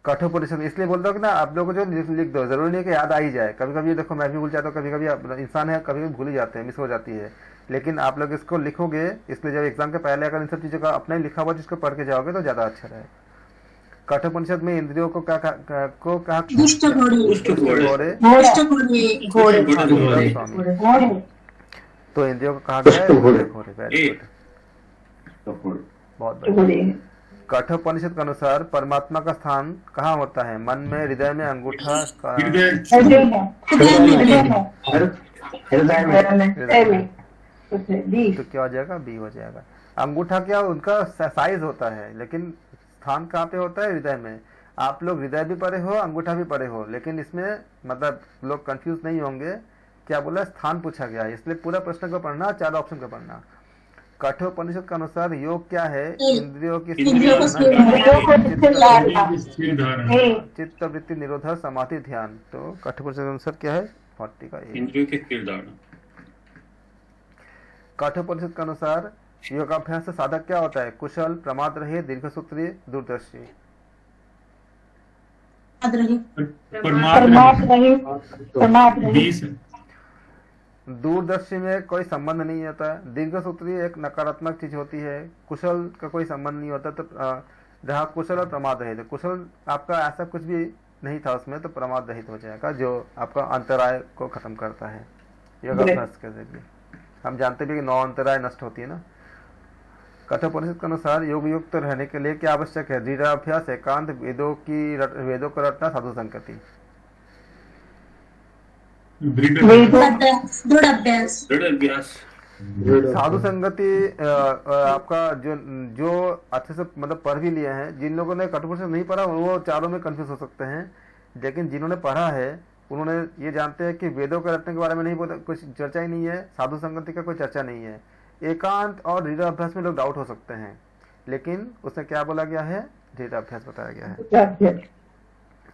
कठोपनिषद इसलिए बोलता हूँ कि ना आप लोगों को जो लिख दो, जरूरी नहीं कि याद आ ही जाए। कभी कभी देखो मैं भी भूल जाता हूँ, कभी कभी इंसान है, कभी कभी भूल ही जाते हैं, मिस हो जाती है। लेकिन आप लोग इसको लिखोगे, इसलिए जब एग्जाम के पहले अगर इन सब चीजों का अपना ही लिखा हुआ जिसको पढ़ के जाओगे तो ज्यादा अच्छा रहे। कठोपनिषद में इंद्रियों को क्या कहा? दुष्ट घोड़े घोड़े। तो इंद्रियों को कहा गया है घोड़े। वेरी गुड, बहुत बढ़िया। कठोपनिषद के अनुसार परमात्मा का स्थान कहाँ होता है? मन में, हृदय में, अंगूठा का? तो क्या हो जाएगा? बी हो जाएगा। अंगूठा क्या उनका साइज होता है, लेकिन स्थान कहाँ पे होता है? हृदय में। आप लोग हृदय भी पढ़े हो, अंगूठा भी पढ़े हो, लेकिन इसमें मतलब लोग कंफ्यूज नहीं होंगे। क्या बोला? स्थान पूछा गया है, इसलिए पूरा प्रश्न को पढ़ना, 4 ऑप्शन को पढ़ना। कठोपनिषद के अनुसार योग क्या है? इंद्रियों की चित्त वृत्ति निरोध समाधि ध्यान। तो कठोपनिषद के अनुसार क्या है? 40 का ए। इंद्रियों की स्थिर धारणा। कठोपनिषद के अनुसार योगाभ्यास से साधक क्या होता है? कुशल, प्रमाद रहित, दीर्घसूत्री, दूरदर्शी। दूरदर्शी में कोई संबंध नहीं होता। दीर्घसूत्री एक नकारात्मक चीज होती है। कुशल का कोई संबंध नहीं होता। तो जहाँ कुशल और प्रमाद रहित, कुशल आपका ऐसा कुछ भी नहीं था उसमें, तो प्रमाद रहित हो जाएगा, जो आपका अंतराय को खत्म करता है योगाभ्यास के जरिए। हम जानते भी कि 9 अंतराय नष्ट होती है ना। कठोपनिषद के अनुसार योग युक्त रहने के लिए क्या आवश्यक है? दृढ़ाभ्यास, एकांत, वेदों को रटना, साधु संगति। साधु संगति आपका जो अच्छे से मतलब पढ़ भी लिए हैं। जिन लोगों ने कठोपनिषद नहीं पढ़ा वो चारों में कंफ्यूज हो सकते हैं, लेकिन जिन्होंने पढ़ा है उन्होंने ये जानते हैं कि वेदों के रटने के बारे में नहीं बोलते, कुछ चर्चा ही नहीं है। साधु संगति का कोई चर्चा नहीं है। एकांत और दृढ़ अभ्यास में लोग डाउट हो सकते हैं, लेकिन उसमें क्या बोला गया है? दृढ़ अभ्यास बताया गया है।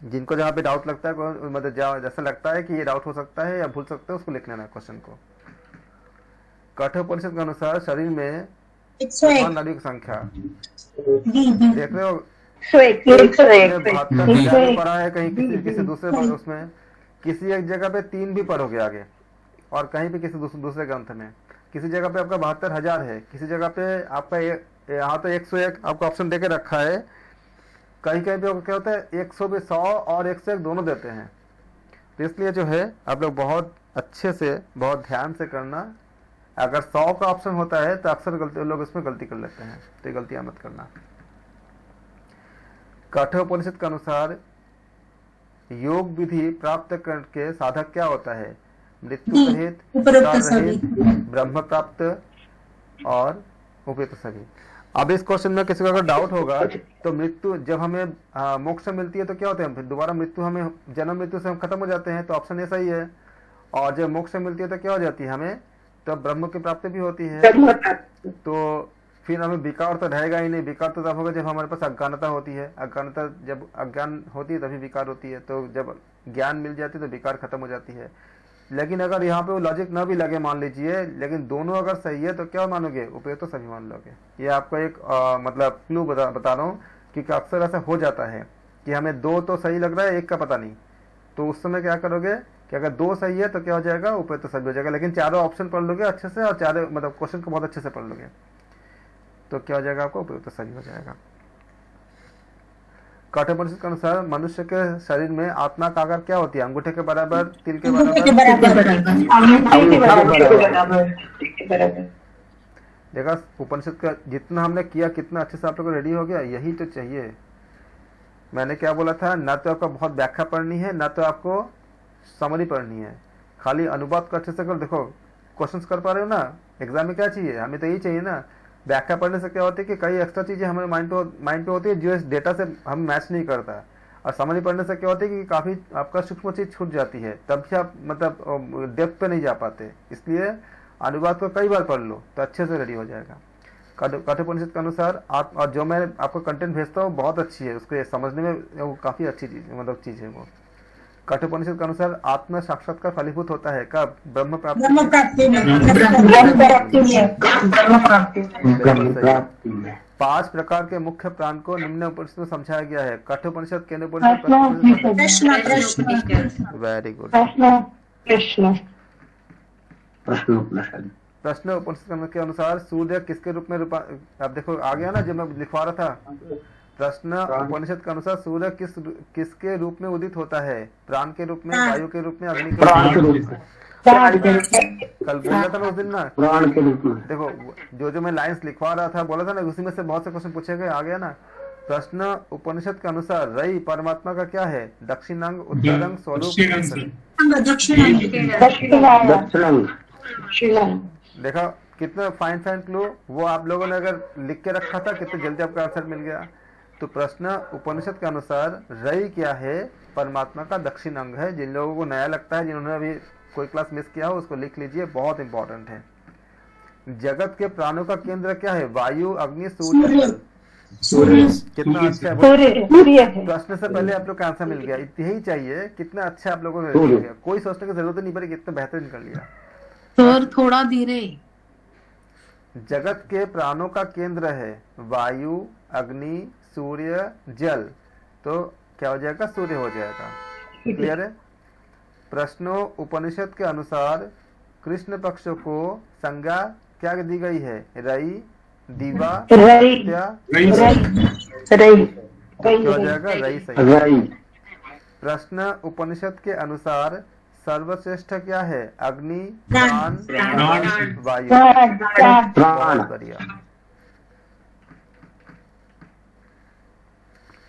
जिनको जहाँ पे डाउट लगता है, मतलब जैसा लगता है कि ये डाउट हो सकता है या भूल सकते हैं, उसको लिख लेना क्वेश्चन को। कठोपनिषद के अनुसार शरीर में नाड़ी की संख्या देख रहे हो? 72 पढ़ा है, कहीं किसी दूसरे उसमें किसी एक जगह पे 3 भी पढ़ोगे आगे, और कहीं पे किसी दूसरे ग्रंथ में किसी जगह पे आपका 72,000 है, किसी जगह पे आपका यहाँ तो 101 आपका ऑप्शन देके रखा है। कहीं कहीं पे क्या होता है 100 पे 100 और 101 दोनों देते हैं। तो इसलिए जो है आप लोग बहुत अच्छे से, बहुत ध्यान से करना। अगर 100 का ऑप्शन होता है तो अक्सर लोग इसमें गलती कर लेते हैं, तो गलतियां मत करना। कठोपनिषद के अनुसार योग विधि प्राप्त करके साधक क्या होता है? मृत्यु सहित, ब्रह्म प्राप्त और उपयुक्त सभी। अब इस क्वेश्चन में किसी को अगर डाउट होगा तो मृत्यु जब हमें मोक्ष मिलती है तो क्या होता है? फिर दोबारा मृत्यु हमें जन्म मृत्यु से हम खत्म हो जाते हैं, तो ऑप्शन ये सही है। और जब मोक्ष मिलती है तो क्या हो जाती है? हमें तो ब्रह्म की प्राप्ति भी होती है। तो फिर हमें विकार तो रहेगा ही नहीं। विकार तो तब होगा जब हमारे पास अज्ञानता होती है। अज्ञानता जब अज्ञान होती है तभी विकार होती है। तो जब ज्ञान मिल जाती है तो विकार खत्म हो जाती है। लेकिन अगर यहाँ पे वो लॉजिक ना भी लगे मान लीजिए, लेकिन दोनों अगर सही है तो क्या मानोगे? उपयुक्त तो सभी मान लोगे। ये आपको एक मतलब क्लू बता रहा हूँ कि अक्सर ऐसा हो जाता है कि हमें 2 तो सही लग रहा है, 1 का पता नहीं। तो उस समय क्या करोगे कि अगर 2 सही है तो क्या हो जाएगा? उपयुक्त तो सभी हो जाएगा। लेकिन चारों ऑप्शन पढ़ लोगे अच्छे से, और चारों मतलब क्वेश्चन को बहुत अच्छे से पढ़ लोगे तो क्या हो जाएगा? आपको उपयुक्त तो सही हो जाएगा। कठोपनिषद के अनुसार मनुष्य के शरीर में आत्मा का आकार क्या होती है? अंगूठे के बराबर, तिल के बराबर। देखा उपनिषद का जितना हमने किया, कितना अच्छे से आप लोग रेडी हो गया। यही तो चाहिए। मैंने क्या बोला था? ना तो आपको बहुत व्याख्या पढ़नी है, ना तो आपको समरी पढ़नी है। खाली अनुवाद को अच्छे से कर। देखो क्वेश्चंस कर पा रहे हो ना? एग्जाम में क्या चाहिए? हमें तो यही चाहिए ना, व्याख्या पढ़ने से क्या होता है कि कई एक्स्ट्रा चीजें हमारे माइंड पे होती है जो इस डेटा से हम मैच नहीं करता। और समरी पढ़ने से क्या होता है कि काफी आपका सूक्ष्म चीज छूट जाती है, तब भी आप मतलब डेप्थ पे नहीं जा पाते। इसलिए अनुवाद को कई बार पढ़ लो तो अच्छे से रेडी हो जाएगा। कठोपनिषद के अनुसार और जो मैं आपको कंटेंट भेजता हूँ बहुत अच्छी है, उसको समझने में वो काफी अच्छी चीज है वो। कठोपनिषद के अनुसार आत्म साक्षात्कार फलीभूत होता है कब? ब्रह्म प्राप्ति में। 5 प्रकार के मुख्य प्राण को निम्न उपनिषद में समझाया गया है। कठोपनिषद, केनोपनिषद। Very good. प्रश्न उपनिषद के अनुसार सूर्य किसके रूप में अब देखो आ गया ना, जब मैं लिखवा रहा था। प्रश्न उपनिषद के अनुसार सूर्य किसके रूप में उदित होता है? प्राण के रूप में, वायु के रूप में, अग्नि के रूप में? कल बोला था ना उस दिन ना, प्राण के रूप में। देखो जो मैं लाइंस लिखवा रहा था बोला था ना, उसी में से बहुत से क्वेश्चन पूछे गए, आ गया ना। प्रश्न उपनिषद के अनुसार रई परमात्मा का क्या है? दक्षिणांग, उत्तरांग, स्वरूप। देखा कितना फाइन क्लू, वो आप लोगों ने अगर लिख के रखा था कितने जल्दी आपका आंसर मिल गया। तो प्रश्न उपनिषद के अनुसार रई क्या है? परमात्मा का दक्षिण अंग है। जिन लोगों को नया लगता है, जिन्होंने अभी कोई क्लास मिस किया हो, उसको लिख लीजिए, बहुत इंपॉर्टेंट है। जगत के प्राणों का केंद्र क्या है? वायु, अग्नि, सूर्य। कितना अच्छा है। प्रश्न से पहले आप लोग का आंसर मिल गया, यही चाहिए। कितना अच्छा आप लोगों ने लिख लिया, कोई सोचने की जरूरत नहीं पड़ी, कितना बेहतरीन कर लिया। सर थोड़ा धीरे। जगत के प्राणों का केंद्र है वायु, अग्नि, सूर्य, जल। तो क्या हो जाएगा? सूर्य हो जाएगा। क्लियर है? प्रश्नों उपनिषद के अनुसार कृष्ण पक्ष को संज्ञा क्या दी गई है? रई, दीवा, क्या हो जाएगा? रई सही। प्रश्न उपनिषद के अनुसार सर्वश्रेष्ठ क्या है? अग्नि, प्राण, वायु। बहुत बढ़िया।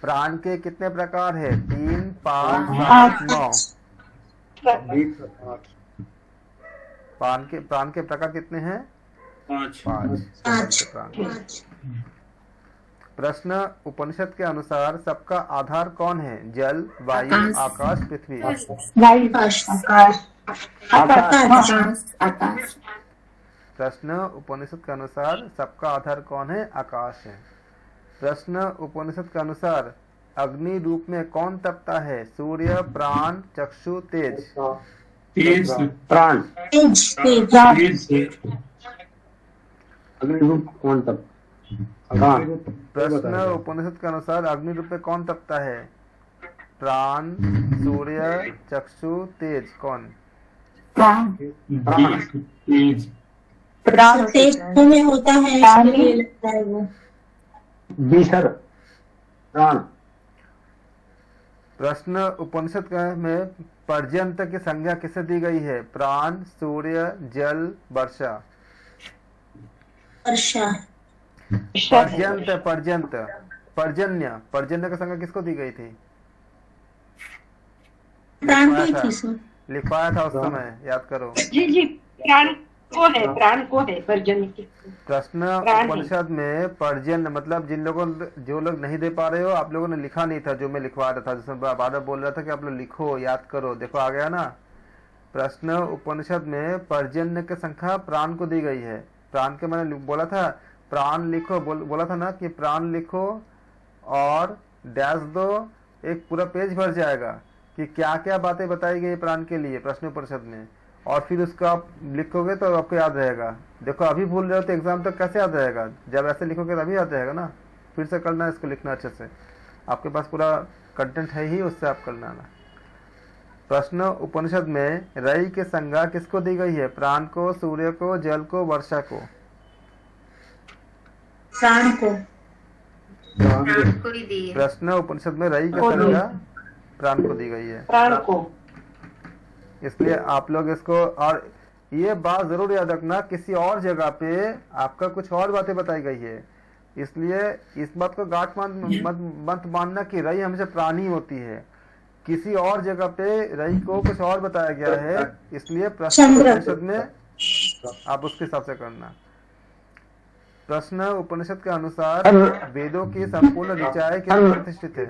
प्राण के कितने प्रकार है? 3, 5, 7, 9। प्राण के प्रकार कितने हैं? 5। प्रश्न उपनिषद के अनुसार सबका आधार कौन है? जल, वायु, आकाश, पृथ्वी। प्रश्न उपनिषद के अनुसार सबका आधार कौन है? आकाश है। प्रश्न उपनिषद के अनुसार अग्नि रूप में कौन तपता है? सूर्य, प्राण, चक्षु, तेज। प्राण। अग्नि रूप कौन तपता? प्रश्न उपनिषद के अनुसार अग्नि रूप में कौन तपता है? प्राण, सूर्य, चक्षु, तेज। कौन? प्राण तेज में होता है, इसलिए लगता है वो प्राण। प्रश्न उपनिषद में पर्यंत की संज्ञा किसे दी गई है? प्राण, सूर्य, जल, वर्षा। पर्जन्य की संज्ञा किसको दी गई थी? लिखवाया था उस समय, याद करो। जी प्राण को है पर्जन्य की। प्रश्न उपनिषद में पर्जन्य मतलब जो लोग नहीं दे पा रहे हो, आप लोगों ने लिखा नहीं था, जो मैं लिखवा रहा था, जिसमें बार बोल रहा था कि आप लोग लिखो, याद करो। देखो आ गया ना। प्रश्न उपनिषद में पर्जन्य की संख्या प्राण को दी गई है। प्राण के मैंने बोला था प्राण लिखो, बोला था ना कि प्राण लिखो और डैश दो, एक पूरा पेज भर जाएगा कि क्या क्या बातें बताई गई प्राण के लिए प्रश्न उपनिषद में, और फिर उसको आप लिखोगे तो आपको याद रहेगा। देखो अभी भूल रहे हो तो एग्जाम तक कैसे याद रहेगा? जब ऐसे लिखोगे तभी याद रहेगा ना। फिर से करना, इसको लिखना अच्छे से, आपके पास पूरा कंटेंट है ही, उससे आप करना ना। प्रश्न उपनिषद में रई की संज्ञा किसको दी गई है? प्राण को, सूर्य को, जल को, वर्षा को। प्राण को। प्रश्न उपनिषद में रई की संज्ञा प्राण को दी गई है। प्राण को। इसलिए आप लोग इसको, और ये बात जरूर याद रखना, किसी और जगह पे आपका कुछ और बातें बताई गई है, इसलिए इस बात को गांठ मत मानना कि रई हमेशा प्राणी होती है। किसी और जगह पे रई को कुछ और बताया गया है, इसलिए प्रश्न में आप उसके हिसाब से करना। प्रश्न उपनिषद के अनुसार वेदों की संपूर्ण ऋचाएं किसमें प्रतिष्ठित है?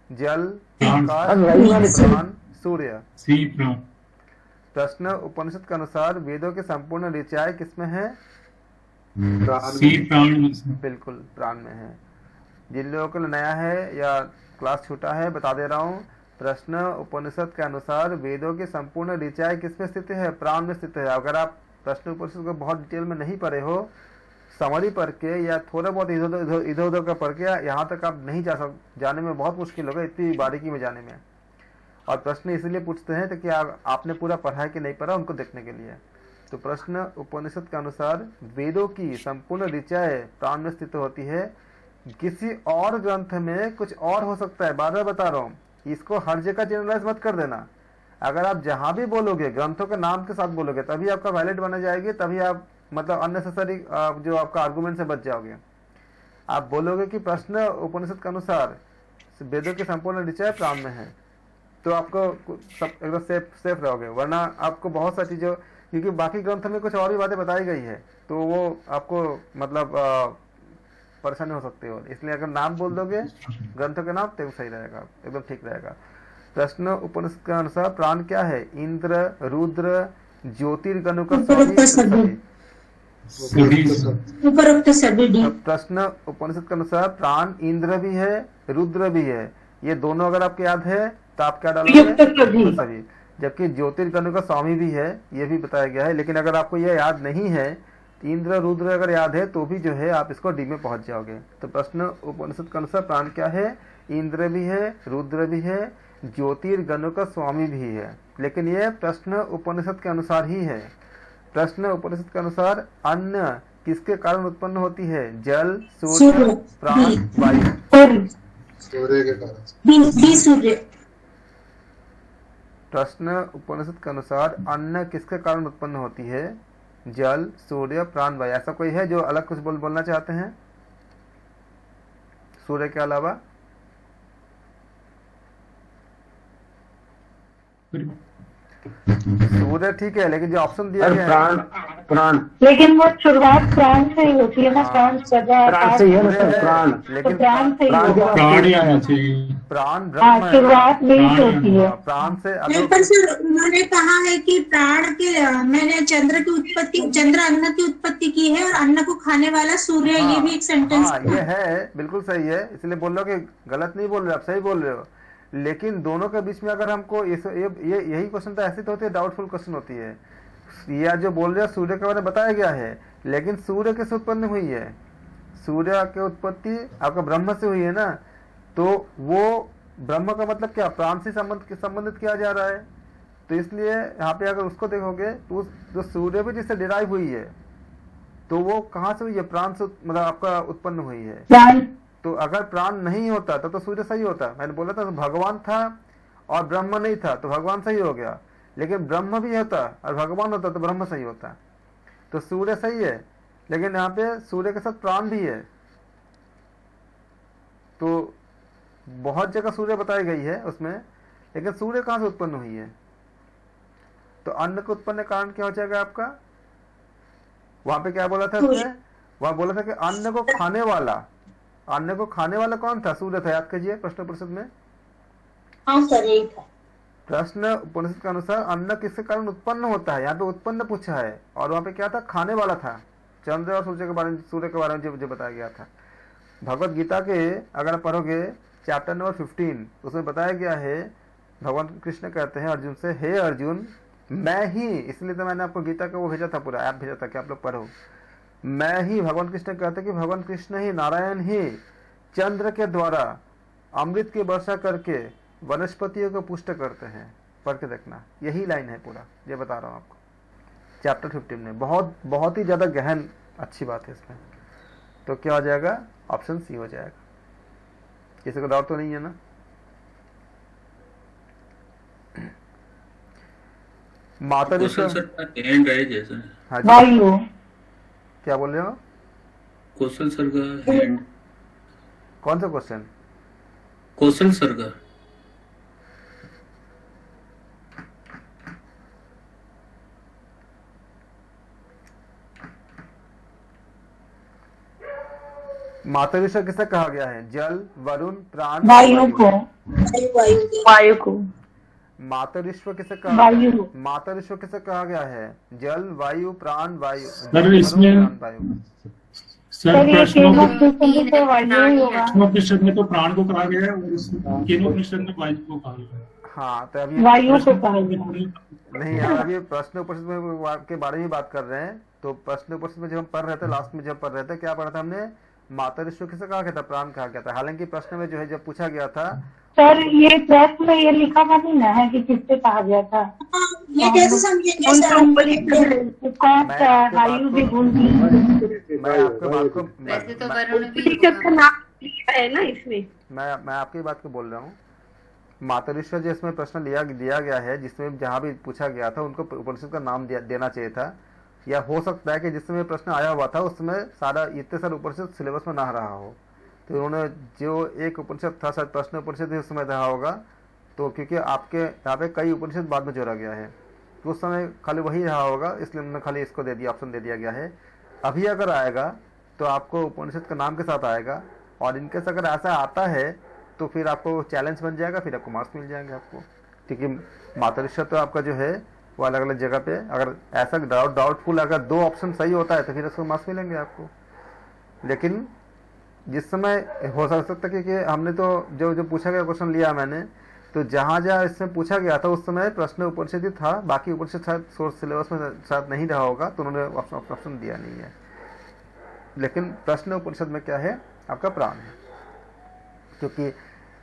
जल, आकाश, प्राण, सूर्य। प्रश्न उपनिषद के अनुसार वेदों की संपूर्ण ऋचाएं किसमें है? बिल्कुल प्राण में है। जिन लोगों को नया है या क्लास छूटा है बता दे रहा हूँ, प्रश्न उपनिषद के अनुसार वेदों की संपूर्ण ऋचाएं किसमें स्थित है? प्राण में स्थित है। अगर आप प्रश्न उपनिषद को बहुत डिटेल में नहीं पढ़े हो, समरी पढ़ के या थोड़ा बहुत इधर उधर का पढ़ के, यहाँ तक आप नहीं जाने में बहुत मुश्किल होगा इतनी बारीकी में जाने में। और प्रश्न इसलिए पूछते हैं ताकि आपने पूरा पढ़ा है कि नहीं पढ़ा उनको देखने के लिए। तो प्रश्न उपनिषद के अनुसार वेदों की संपूर्ण ऋचाएं प्राण में स्थित होती है। किसी और ग्रंथ में कुछ और हो सकता है, बार बार बता रहा हूँ, इसको हर जगह जनरलाइज मत कर देना। अगर आप जहां भी बोलोगे ग्रंथों के नाम के साथ बोलोगे तभी आपका वैलिड बना जाएगी, तभी आप मतलब अननेसेसरी जो आपका आर्गुमेंट से बच जाओगे। आप बोलोगे कि प्रश्न उपनिषद के अनुसार वेदों की संपूर्ण ऋचाएं प्राण में है, तो आपको सब एकदम सेफ रहोगे। वरना आपको बहुत सारी चीजों, क्योंकि बाकी ग्रंथ में कुछ और भी बातें बताई गई है, तो वो आपको मतलब परेशानी हो सकती है। इसलिए अगर नाम बोल दोगे ग्रंथों के नाम तो सही रहेगा, एकदम ठीक रहेगा। प्रश्न उपनिषद के अनुसार प्राण क्या है? इंद्र, रुद्र, ज्योतिर्गणों का प्रश्न उपनिषद के अनुसार प्राण इंद्र भी है, रुद्र भी है। ये दोनों अगर आपको याद है तो आप क्या डालोगे? सभी। जबकि ज्योतिर्गणों का स्वामी भी है, ये भी बताया गया है। लेकिन अगर आपको यह याद नहीं है, इंद्र रुद्र अगर याद है तो भी जो है आप इसको डी में पहुंच जाओगे। तो प्रश्न उपनिषद के अनुसार प्राण क्या है? इंद्र भी है, रुद्र भी है, ज्योतिर्गणों का स्वामी भी है। लेकिन यह प्रश्न उपनिषद के अनुसार ही है। प्रश्न उपनिषद के अनुसार अन्न किसके कारण उत्पन्न होती है? जल, सूर्य, प्राण, वायु। सूर्य के कारण। प्रश्न उपनिषद के अनुसार अन्न किसके कारण उत्पन्न होती है? जल, सूर्य, प्राण, वायु। ऐसा कोई है जो अलग कुछ बोलना चाहते हैं सूर्य के अलावा? सूर्य ठीक है, लेकिन जो ऑप्शन दिया गया है प्राण, लेकिन वो शुरुआत प्राण से ही होती है ना। प्राण से ही है ना सर, प्राण। लेकिन प्राण से ही प्राण ही आना चाहिए। प्राण ब्रह्म है, शुरुआत में ही होती है प्राण से। पर सर उन्होंने कहा है कि प्राण के मैंने चंद्र अन्न की उत्पत्ति की है और अन्न को खाने वाला सूर्य। ये भी एक सेंटेंस ये है, बिल्कुल सही है। इसलिए बोल रहे हो कि गलत नहीं बोल रहे, आप सही बोल रहे हो। लेकिन दोनों के बीच में अगर हमको यही क्वेश्चन तो ऐसी तो होती है, डाउटफुल क्वेश्चन होती है। यह जो बोल रहे हैं सूर्य के बारे में बताया गया है, लेकिन सूर्य कैसे उत्पन्न हुई है? सूर्य की उत्पत्ति आपका ब्रह्म से हुई है ना। तो वो ब्रह्म का मतलब क्या? प्राण से संबंधित किया जा रहा है। तो इसलिए यहाँ पे अगर उसको देखोगे तो जो सूर्य भी जिससे डिराइव हुई है, तो वो कहाँ से हुई है? प्राण से मतलब आपका उत्पन्न हुई है। तो अगर प्राण नहीं होता तो सूर्य सही होता। मैंने बोला था तो भगवान था और ब्रह्म नहीं था तो भगवान सही हो गया। लेकिन ब्रह्म भी होता और भगवान होता तो ब्रह्म सही होता। तो सूर्य सही है, लेकिन यहाँ पे सूर्य के साथ प्राण भी है। तो बहुत जगह सूर्य बताई गई है उसमें, लेकिन सूर्य कहाँ से उत्पन्न हुई है? तो अन्न को उत्पन्न कारण क्या हो जाएगा आपका? वहां पे क्या बोला था उसने? वहां बोला था कि अन्न को खाने वाला कौन था? सूर्य था। याद कीजिए प्रश्न उपनिषद में। प्रश्न उपनिषद के अनुसार अन्न किसके कारण उत्पन्न होता है? यहाँ पे उत्पन्न पूछा है और वहां पे क्या था? खाने वाला था। चंद्र और सूर्य के बारे में जो बताया गया था। भगवत गीता के अगर आप पढ़ोगे चैप्टर नंबर 15, उसमें बताया गया है, भगवान कृष्ण कहते हैं अर्जुन से, हे अर्जुन मैं ही, इसलिए तो मैंने आपको गीता का वो भेजा था, पूरा ऐप भेजा था कि आप लोग पढ़ो। मैं ही, भगवान कृष्ण कहते हैं कि भगवान कृष्ण ही, नारायण ही चंद्र के द्वारा अमृत की वर्षा करके वनस्पतियों को पुष्ट करते हैं। पढ़ के देखना, यही लाइन है पूरा, ये बता रहा हूँ आपको चैप्टर 15 में। बहुत ही ज्यादा गहन अच्छी बात है इसमें। तो क्या हो जाएगा? ऑप्शन सी हो जाएगा। किसी को डाउट तो नहीं है ना? माता ऋषि हाँ जी, क्या बोल रहे हो? कौशल सर का हैंड। कौन सा क्वेश्चन? कौशल सर का। मातरिश्व किसे कहा गया है? जल, वरुण, प्राण, वायु को। वायु को। मातरिश्व किसे कहा? वायु। मातरिश्व किसे कहा गया है? जल, वायु, प्राण, वायु। सर इसमें सर केनोपनिषद में तो प्राण को कहा गया है और केनोपनिषद में वायु को कहा गया है। हाँ, तो अभी वायु को कहा गया नहीं यार, अभी प्रश्न उपनिषद के बारे में बात कर रहे हैं। तो प्रश्न उपनिषद में जब हम पढ़ रहे थे, लास्ट में जब पढ़ रहे थे, क्या पढ़ा था हमने? मातरिश्व किसे कहा गया था? प्राण कहा गया था। हालांकि प्रश्न में जो है जब पूछा गया था, सर ये प्रश्न में ये लिखा था नहीं ना है कि किससे कहा गया था? ये कैसे समझेंगे? कौन सा वायु भी भूल मैं आपके बात को वैसे तो वरुण भी शिक्षक का नाम लिखा है ना इसमें। मैं आपकी बात को बोल रहा हूँ। मातरिश्व जो इसमें प्रश्न दिया गया है, जिसमें जहाँ भी पूछा गया था उनको उपनिषद का नाम देना चाहिए था। या हो सकता है कि जिस समय प्रश्न आया हुआ था उस समय सारा इतने सारे उपनिषद सिलेबस में ना रहा हो, तो उन्होंने जो एक उपनिषद था, शायद प्रश्न उपनिषद उस समय रहा होगा। तो क्योंकि आपके यहाँ पे कई उपनिषद बाद में जोड़ा गया है, तो उस समय खाली वही रहा होगा, इसलिए उन्होंने खाली इसको दे दिया, ऑप्शन दे दिया गया है। अभी अगर आएगा तो आपको उपनिषद का नाम के साथ आएगा, और इनके साथ अगर ऐसा आता है तो फिर आपको चैलेंज बन जाएगा, फिर आपको मार्क्स मिल जाएंगे आपको। क्योंकि मातरिश्व तो आपका जो है वो अलग अलग जगह पे, अगर ऐसा डाउटफुल अगर 2 ऑप्शन सही होता है तो फिर उसको मार्क्स मिलेंगे आपको। लेकिन जिस समय हो सकता है कि हमने तो जो पूछा गया क्वेश्चन लिया मैंने, तो जहाँ इसमें पूछा गया था उस समय प्रश्न उपनिषद ही था, बाकी उपनिषद शायद सोर्स सिलेबस में शायद नहीं रहा होगा, तो उन्होंने ऑप्शन दिया नहीं है। लेकिन प्रश्न उपनिषद में क्या है? आपका प्राण है, क्योंकि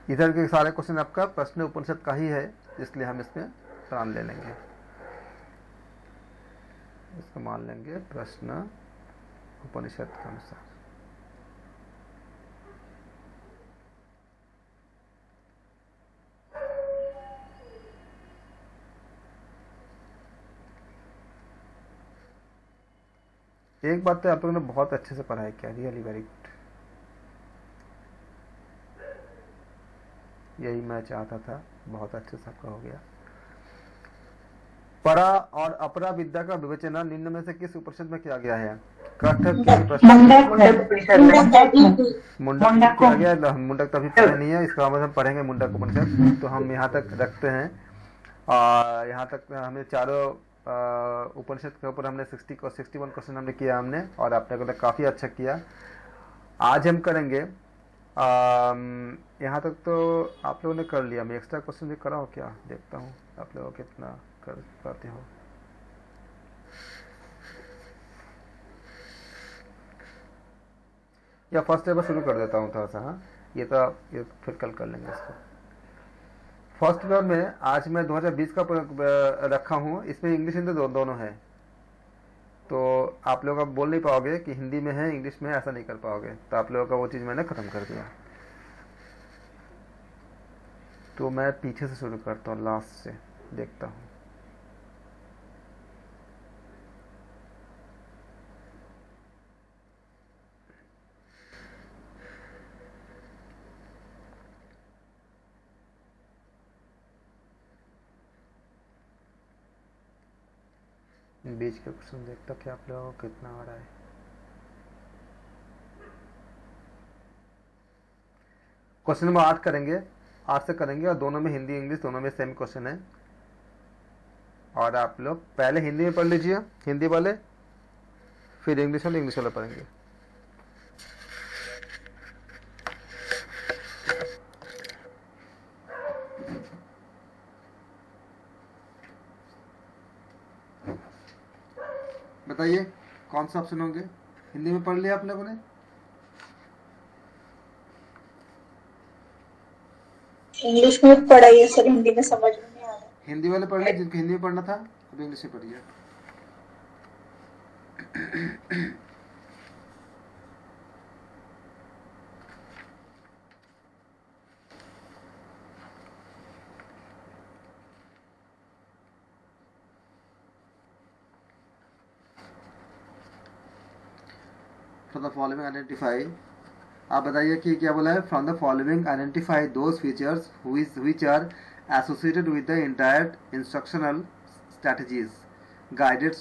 इधर के सारे क्वेश्चन आपका प्रश्न उपनिषद का ही है, इसलिए हम इसमें प्राण ले लेंगे, इसको मान लेंगे प्रश्न उपनिषद के अनुसार। एक बात तो आप लोगों ने बहुत अच्छे से पढ़ाई किया, रियली वेरी गुड। यही मैं चाहता था, बहुत अच्छे से आपका हो गया। परा और अपरा विद्या का विवेचना निम्न में से किस उपनिषद में किया गया है? मुंडक किया गया। मुंडक तभी पढ़े नहीं है, इसका मतलब हम पढ़ेंगे मुंडक उपनिषद। तो हम यहाँ तक रखते हैं, और यहाँ तक हमें चारों उपनिषद के ऊपर हमने 61 क्वेश्चन हमने किया हमने, और आपने को काफ़ी अच्छा किया। आज हम करेंगे यहाँ तक तो आप लोगों ने कर लिया। मैं एक्स्ट्रा क्वेश्चन भी कराऊँ क्या? देखता हूँ आप लोग कितना कर पाते हो। या फर्स्ट पेपर शुरू कर देता हूँ थोड़ा सा। हाँ, ये फिर कल कर लेंगे इसको। फर्स्ट पेपर में आज मैं 2020 का रखा हूँ, इसमें इंग्लिश हिंदी दोनों है। तो आप लोग अब बोल नहीं पाओगे कि हिंदी में है इंग्लिश में, ऐसा नहीं कर पाओगे। तो आप लोगों का वो चीज़ मैंने ख़त्म कर दिया। तो मैं पीछे से शुरू करता हूँ, लास्ट से देखता हूँ। बीच का क्वेश्चन देखता कि आप लोगों को कितना आ रहा है। क्वेश्चन नंबर 8 करेंगे, 8 से करेंगे, और दोनों में हिंदी इंग्लिश दोनों में सेम क्वेश्चन है। और आप लोग पहले हिंदी में पढ़ लीजिए, हिंदी वाले, फिर इंग्लिश वाले पढ़ेंगे। बताइए कौन सा ऑप्शन होंगे? हिंदी में पढ़ लिया आप लोगों ने? इंग्लिश में पढ़ाइए सर, हिंदी में समझ में नहीं आ रहा। हिंदी वाले पढ़ लिया जिनको हिंदी में पढ़ना था, अब इंग्लिश में पढ़िए। फ्रॉम द फॉलोइंग आइडेंटिफाई, आप बताइए कि क्या बोला है? From the following identify those features which are associated with the indirect instructional strategies, guided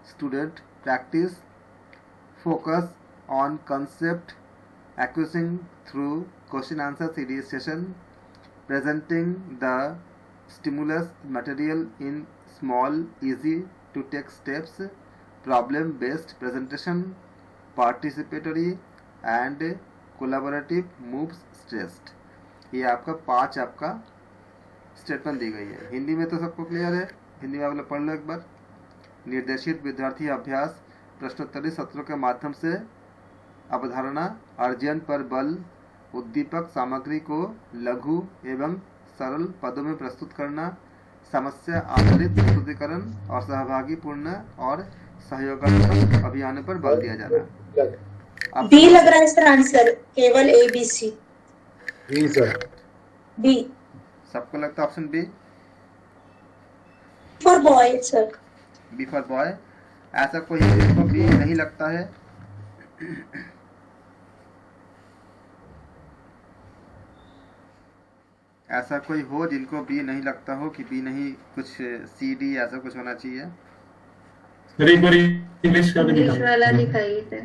student practice, focus on concept acquiescing through question answer series session, presenting the stimulus material in small, easy to take steps, problem based presentation, participatory and collaborative moves stressed। ये आपका 5 आपका statement दी गई है। हिंदी में तो सबको clear है, हिंदी में आप लोग पढ़ लो एक बार। निर्देशित विद्यार्थी अभ्यास प्रश्नोत्तरी सत्रों के माध्यम से अवधारणा अर्जन पर बल, उद्दीपक सामग्री को लघु एवं सरल पदों में प्रस्तुत करना, समस्या आधारित प्रस्तुतिकरण और सहभागीपूर्ण और सहयोगात्मक अभियानों पर बल दिया जाना। बी लग रहा है सर आंसर, केवल A B C. B sir, B सबको लगता है option B for boy sir. B for boy. ऐसा कोई है जिसको बी नहीं लगता है? ऐसा कोई हो जिनको बी नहीं लगता हो कि बी नहीं, कुछ सी डी ऐसा कुछ होना चाहिए? सर एक बार इंग्लिश का भी इंग्लिश वाला दिखाइए थे।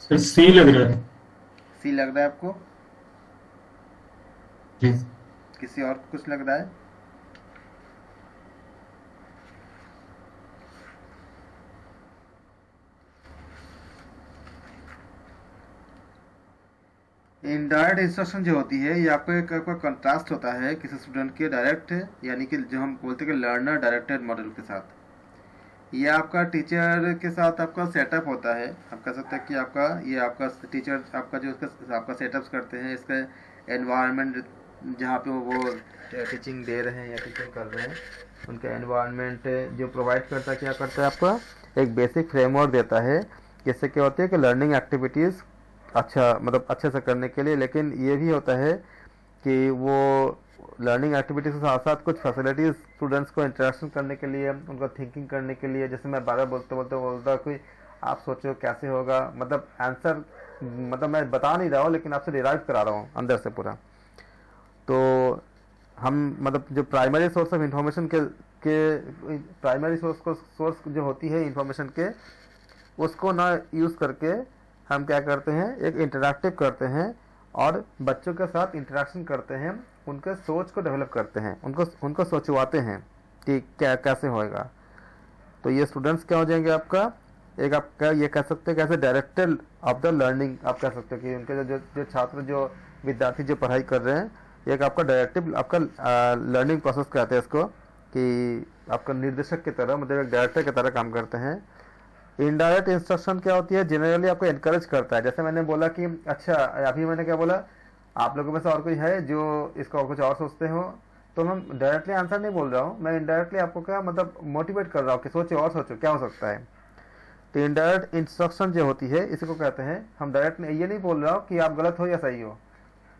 सर सी लग रहा है। सी लग रहा है आपको? जी। किसी और को कुछ लग रहा है? इनडायरेक्ट इंस्ट्रक्शन जो होती है ये आपको एक कंट्रास्ट होता है किसी स्टूडेंट के डायरेक्ट, यानी कि जो हम बोलते हैं कि लर्नर डायरेक्टेड मॉडल के साथ। ये आपका टीचर के साथ आपका सेटअप होता है। आप कह सकते हैं कि आपका ये आपका टीचर आपका जो आपका सेटअप्स करते हैं, इसका एनवायरनमेंट जहाँ पे वो टीचिंग दे रहे हैं या टीचिंग कर रहे हैं, उनका एनवायरनमेंट जो प्रोवाइड करता है, क्या करता है आपका एक बेसिक फ्रेमवर्क देता है। जिससे क्या होती है कि लर्निंग एक्टिविटीज़ अच्छे से करने के लिए। लेकिन ये भी होता है कि वो लर्निंग एक्टिविटीज के साथ साथ कुछ फैसिलिटीज स्टूडेंट्स को इंटरेक्शन करने के लिए, उनको थिंकिंग करने के लिए, जैसे मैं बार बार बोलता कि आप सोचो कैसे होगा, मतलब आंसर मैं बता नहीं रहा हूँ लेकिन आपसे डिराइव करा रहा हूँ अंदर से पूरा। तो हम जो प्राइमरी सोर्स ऑफ इंफॉर्मेशन के प्राइमरी सोर्स जो होती है इंफॉर्मेशन के, उसको ना यूज़ करके हम क्या करते हैं, एक इंटरैक्टिव करते हैं और बच्चों के साथ इंटरेक्शन करते हैं, उनके सोच को डेवलप करते हैं, उनको सोचवाते हैं कि क्या कैसे होएगा। तो ये स्टूडेंट्स क्या हो जाएंगे आपका एक, आप ये कह सकते हैं कैसे डायरेक्टर ऑफ द लर्निंग, आप कह सकते हो कि उनके जो छात्र जो विद्यार्थी जो पढ़ाई कर रहे हैं, एक आपका डायरेक्टिव आपका लर्निंग प्रोसेस कहते हैं इसको, कि आपका निर्देशक की तरह, मतलब एक डायरेक्टर की तरह काम करते हैं। इनडायरेक्ट इंस्ट्रक्शन क्या होती है, जनरली आपको एनकरेज करता है। जैसे मैंने बोला कि अच्छा, अभी मैंने क्या बोला, आप लोगों में से और कोई है जो इसका कुछ और सोचते हो, तो मैं डायरेक्टली आंसर नहीं बोल रहा हूँ, मैं इनडायरेक्टली आपको क्या मोटिवेट कर रहा हूँ कि सोचो और सोचो क्या हो सकता है। तो इनडायरेक्ट इंस्ट्रक्शन जो होती है इसी को कहते हैं। हम डायरेक्ट ये नहीं बोल रहा हूँ कि आप गलत हो या सही हो,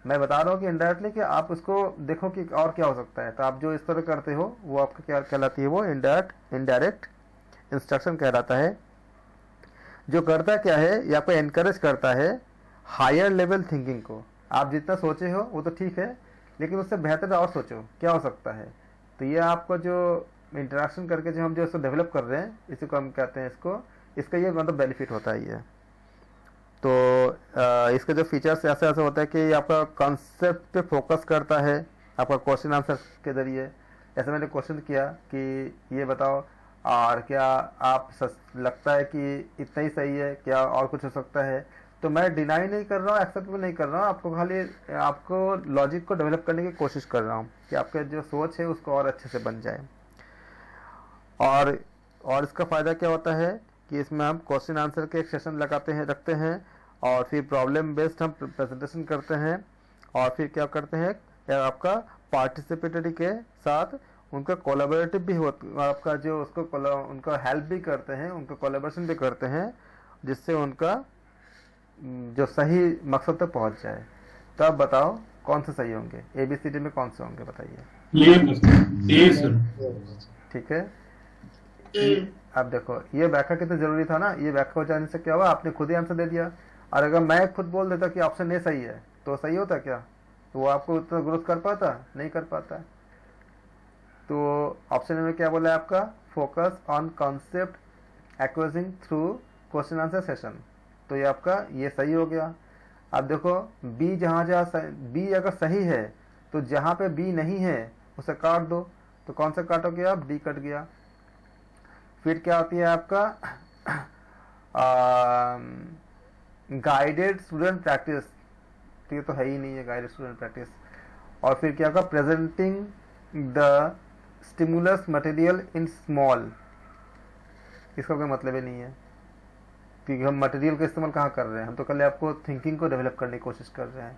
मैं बता रहा हूँ कि इनडायरेक्टली कि आप उसको देखो कि और क्या हो सकता है। तो आप जो इस तरह करते हो वो आपका क्या कहलाती है, वो इनडायरेक्ट इंस्ट्रक्शन कहलाता है। जो करता क्या है, ये आपको एनकरेज करता है हायर लेवल थिंकिंग को। आप जितना सोचे हो वो तो ठीक है, लेकिन उससे बेहतर और सोचो क्या हो सकता है। तो ये आपको जो इंटरेक्शन करके जो हम जो इसको डेवलप कर रहे हैं, इसी को हम कहते हैं इसका ये बेनिफिट होता है ये। तो इसके जो फीचर्स ऐसे ऐसे होता है कि आपका कॉन्सेप्ट पे फोकस करता है आपका क्वेश्चन आंसर के जरिए। जैसे मैंने क्वेश्चन किया कि ये बताओ और क्या आप लगता है कि इतना ही सही है, क्या और कुछ हो सकता है, तो मैं डिनाई नहीं कर रहा हूँ, एक्सेप्ट भी नहीं कर रहा हूँ, आपको खाली आपको लॉजिक को डेवलप करने की कोशिश कर रहा हूँ कि आपका जो सोच है उसको और अच्छे से बन जाए। और इसका फ़ायदा क्या होता है कि इसमें हम क्वेश्चन आंसर के एक सेशन रखते हैं और फिर प्रॉब्लम बेस्ड हम प्रेजेंटेशन करते हैं, और फिर क्या करते हैं आपका पार्टिसिपेटरी के साथ उनका कोलैबोरेटिव भी होता, आपका जो उसको उनका हेल्प भी करते हैं, उनका कोलैबोरेशन भी करते हैं, जिससे उनका जो सही मकसद तक पहुंच जाए। तो आप बताओ कौन से सही होंगे, ABCD में कौन से होंगे बताइए। ठीक है, अब देखो ये व्याख्या कितना जरूरी था ना, ये व्याख्या हो जाने से क्या हुआ, आपने खुद ही आंसर दे दिया। और अगर मैं खुद बोल देता कि ऑप्शन ए सही है तो सही होता क्या, तो वो आपको उतना ग्रोथ कर पाता, नहीं कर पाता। तो ऑप्शन में क्या बोला है आपका, focus on concept acquiring through question answer session, तो ये आपका ये सही हो गया। अब देखो बी, बी अगर सही है तो जहां पे बी नहीं है उसे काट दो, तो कौन सा काटोगे आप, डी कट गया। फिर क्या होती है आपका गाइडेड स्टूडेंट प्रैक्टिस, तो ये तो है ही नहीं है गाइडेड स्टूडेंट प्रैक्टिस। और फिर क्या होगा, presenting the stimulus material in small, इसका कोई मतलब ही नहीं है कि हम मटेरियल का इस्तेमाल कहाँ कर रहे हैं, हम तो कल आपको थिंकिंग को डेवलप करने की कोशिश कर रहे हैं।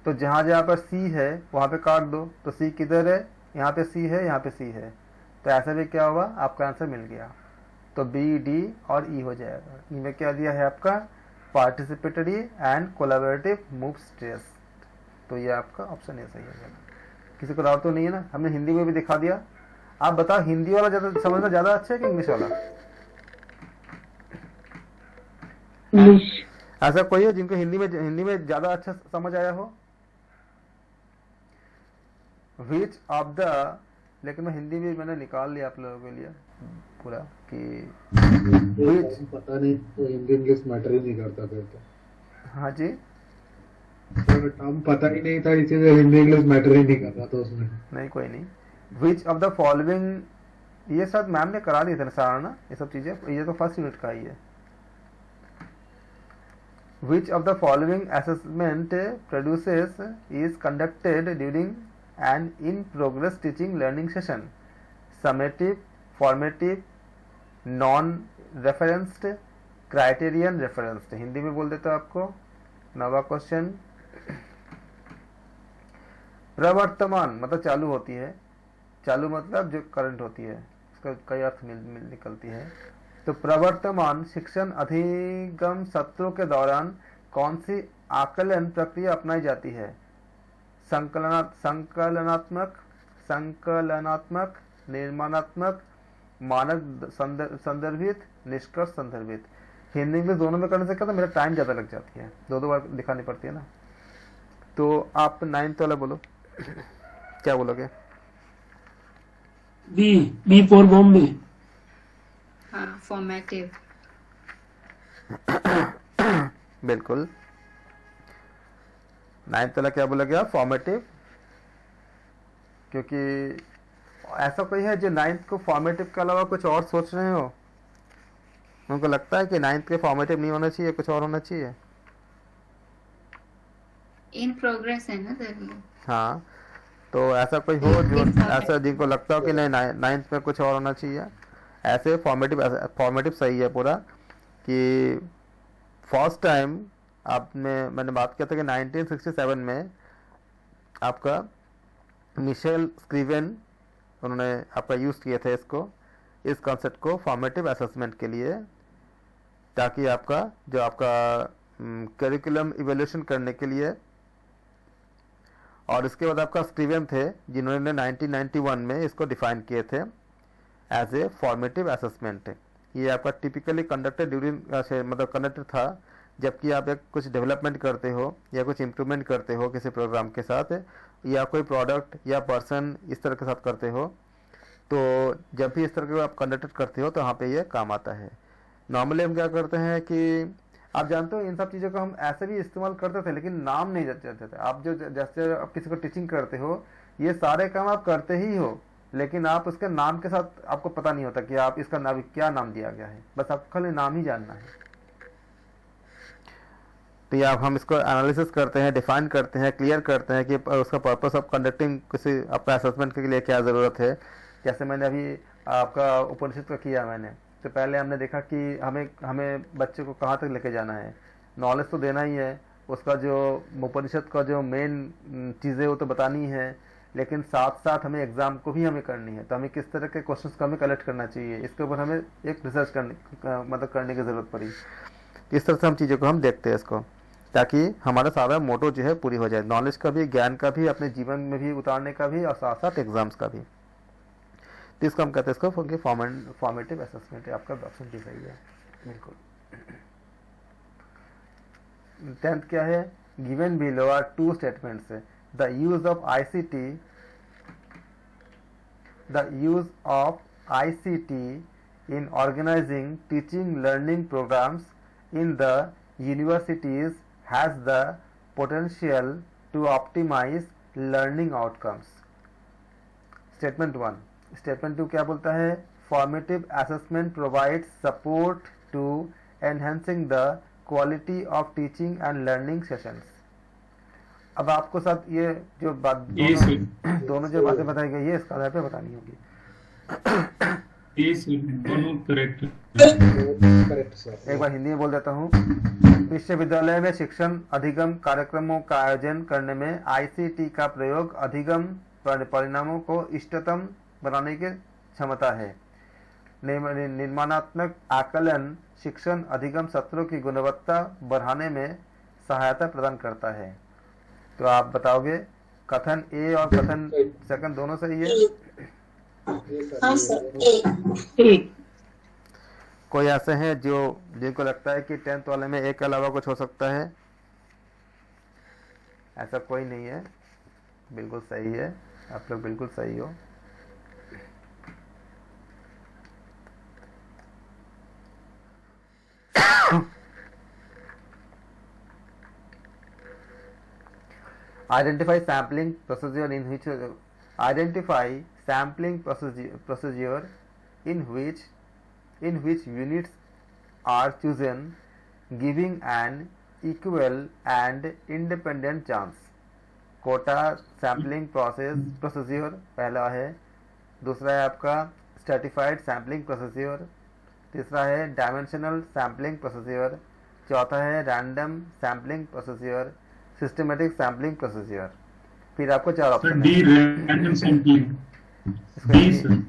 तो जहाँ जहाँ पर सी है वहाँ पे काट दो, तो सी किधर है, यहाँ पे सी है, यहाँ पे सी है, तो ऐसा भी क्या हुआ, आपका आंसर मिल गया। तो बी, डी और ई हो जाएगा। ई में क्या दिया है आपका, participatory and collaborative moves test, तो ये आपका ऑप्शन ए सही हो जाएगा। किसी को डाउट तो नहीं है ना, हमने हिंदी में भी दिखा दिया। आप बताओ हिंदी वाला ज्यादा समझना ज्यादा अच्छा है कि इंग्लिश वाला? ऐसा कोई है जिनको हिंदी में ज्यादा अच्छा समझ आया हो? विच ऑफ द, लेकिन मैं हिंदी भी मैंने निकाल लिया आप लोगों के लिए पूरा कि पता नहीं तो हिंदी इंग्लिश मैटर ही नहीं करता फिर तो। हाँ जी, तो टर्म पता ही नहीं था, इसीलिए हिंदी इंग्लिश मैटर ही नहीं कर रहा था उसमें। नहीं कोई नहीं। विच ऑफ द फॉलोइंग, ये सब मैम ने करा दिए थे ना सारा ना, ये सब चीजें, ये तो फर्स्ट यूनिट का ही है। Which of the following assessment produces is conducted during an in-progress teaching learning session? Summative, formative, non-referenced, criterion referenced। Hindi में बोल देता हूँ आपको। नवा क्वेश्चन, प्रवर्तमान मतलब चालू होती है, चालू मतलब जो करंट होती है, उसका कई अर्थ निकलती है। तो प्रवर्तमान शिक्षण अधिगम सत्रों के दौरान कौन सी आकलन प्रक्रिया अपनाई जाती है? संकलनात्मक, निर्माणात्मक, मानक संदर्भित, निष्कर्ष संदर्भित। हिंदी इंग्लिश दोनों में करने से क्या था, मेरा टाइम ज्यादा लग जाती है, दो बार दिखानी पड़ती है ना। तो आप 9th वाला बोलो, क्या बोलोगे? B for Bombay. हाँ, फॉर्मेटिव। बिल्कुल, 9th वाला क्या बोला गया, फॉर्मेटिव। क्योंकि ऐसा कोई है जो 9th को फॉर्मेटिव के अलावा कुछ और सोच रहे हो? उनको लगता है कि 9th के फॉर्मेटिव नहीं होना चाहिए, कुछ और होना चाहिए? इन प्रोग्रेस है ना सर। हाँ, तो ऐसा कोई हो जो ऐसा जिनको लगता हो कि नहीं 9th में कुछ और होना चाहिए, ऐसे फॉर्मेटिव सही है पूरा। कि फर्स्ट टाइम मैंने बात किया था कि 1967 में आपका मिशेल स्क्रीवेन उन्होंने आपका यूज किए थे इसको, इस कॉन्सेप्ट को फॉर्मेटिव असेसमेंट के लिए, ताकि आपका जो आपका करिकुलम इवैल्यूएशन करने के लिए। और इसके बाद आपका स्क्रीवेन थे जिन्होंने 1991 में इसको डिफाइन किए थे एज ए फॉर्मेटिव असेसमेंट। ये आपका टिपिकली कंडक्टेड ड्यूरिंग मतलब कंडक्टेड था जबकि आप एक कुछ डेवलपमेंट करते हो या कुछ इम्प्रूवमेंट करते हो किसी प्रोग्राम के साथ, या कोई प्रोडक्ट या पर्सन इस तरह के साथ करते हो, तो जब भी इस तरह के आप कंडक्टेड करते हो तो वहाँ पे ये काम आता है। नॉर्मली हम क्या करते हैं कि आप जानते हो इन सब चीज़ों को हम ऐसे भी इस्तेमाल करते थे लेकिन नाम नहीं जानते थे। आप जो जैसे आप किसी को टीचिंग करते हो, ये सारे काम आप करते ही हो, लेकिन आप उसके नाम के साथ आपको पता नहीं होता कि आप इसका नाम क्या नाम दिया गया है, बस आपको खाली नाम ही जानना है। तो ये हम इसको एनालिसिस करते हैं, डिफाइन करते हैं, क्लियर करते हैं कि उसका पर्पस ऑफ कंडक्टिंग किसी अपना असेसमेंट के लिए क्या ज़रूरत है। जैसे मैंने अभी आपका उपनिषद का किया मैंने, तो पहले हमने देखा कि हमें बच्चे को कहाँ तक लेके जाना है, नॉलेज तो देना ही है, उसका जो उपनिषद का जो मेन चीज़ें वो तो बतानी है, लेकिन साथ साथ हमें एग्ज़ाम को भी हमें करनी है। तो हमें किस तरह के क्वेश्चंस को हमें कलेक्ट करना चाहिए, इसके ऊपर हमें एक रिसर्च करने की ज़रूरत पड़ी। इस तरह से हम चीज़ों को हम देखते हैं इसको, ताकि हमारा सारा मोटो जो है पूरी हो जाए, नॉलेज का भी, ज्ञान का भी, अपने जीवन में भी उतारने का भी, और साथ साथ एग्जाम्स का भी। तो इसको हम कहते हैं, इसको फॉर्मेटिव असेसमेंट है। आपका ऑप्शन भी सही है, बिल्कुल। 10th क्या है? Given below are 2 statements. The use of ICT in organizing teaching learning programs in the universities has the potential to optimize learning outcomes. Statement 1. Statement 2 क्या बोलता है? Formative assessment provides support to enhancing the quality of teaching and learning sessions. अब आपको साथ ये जो बात दोनों जो बातें बताई गई है, इसका आधार पे बतानी होगी। दोनों करेक्ट। एक बार हिंदी में बोल देता हूँ। विश्वविद्यालय में शिक्षण अधिगम कार्यक्रमों का आयोजन करने में ICT का प्रयोग अधिगम परिणामों को इष्टतम बनाने की क्षमता है। निर्माणात्मक आकलन शिक्षण अधिगम सत्रों की गुणवत्ता बढ़ाने में सहायता प्रदान करता है। तो आप बताओगे कथन ए और कथन सेकंड दोनों सही है? हाँ सर, ए। कोई ऐसे हैं जिनको लगता है कि 10th वाले में एक के अलावा कुछ हो सकता है? ऐसा कोई नहीं है, बिल्कुल सही है, आप लोग बिल्कुल सही हो। Identify sampling procedure in which units are chosen, giving an equal and independent chance. Quota sampling procedure पहला है, दूसरा है आपका स्ट्रेटिफाइड सैम्पलिंग प्रोसीजर, तीसरा है डायमेंशनल सैम्पलिंग प्रोसीजर, चौथा है random sampling procedure, systematic sampling procedure. फिर आपको 4 ऑप्शन है। Random sampling.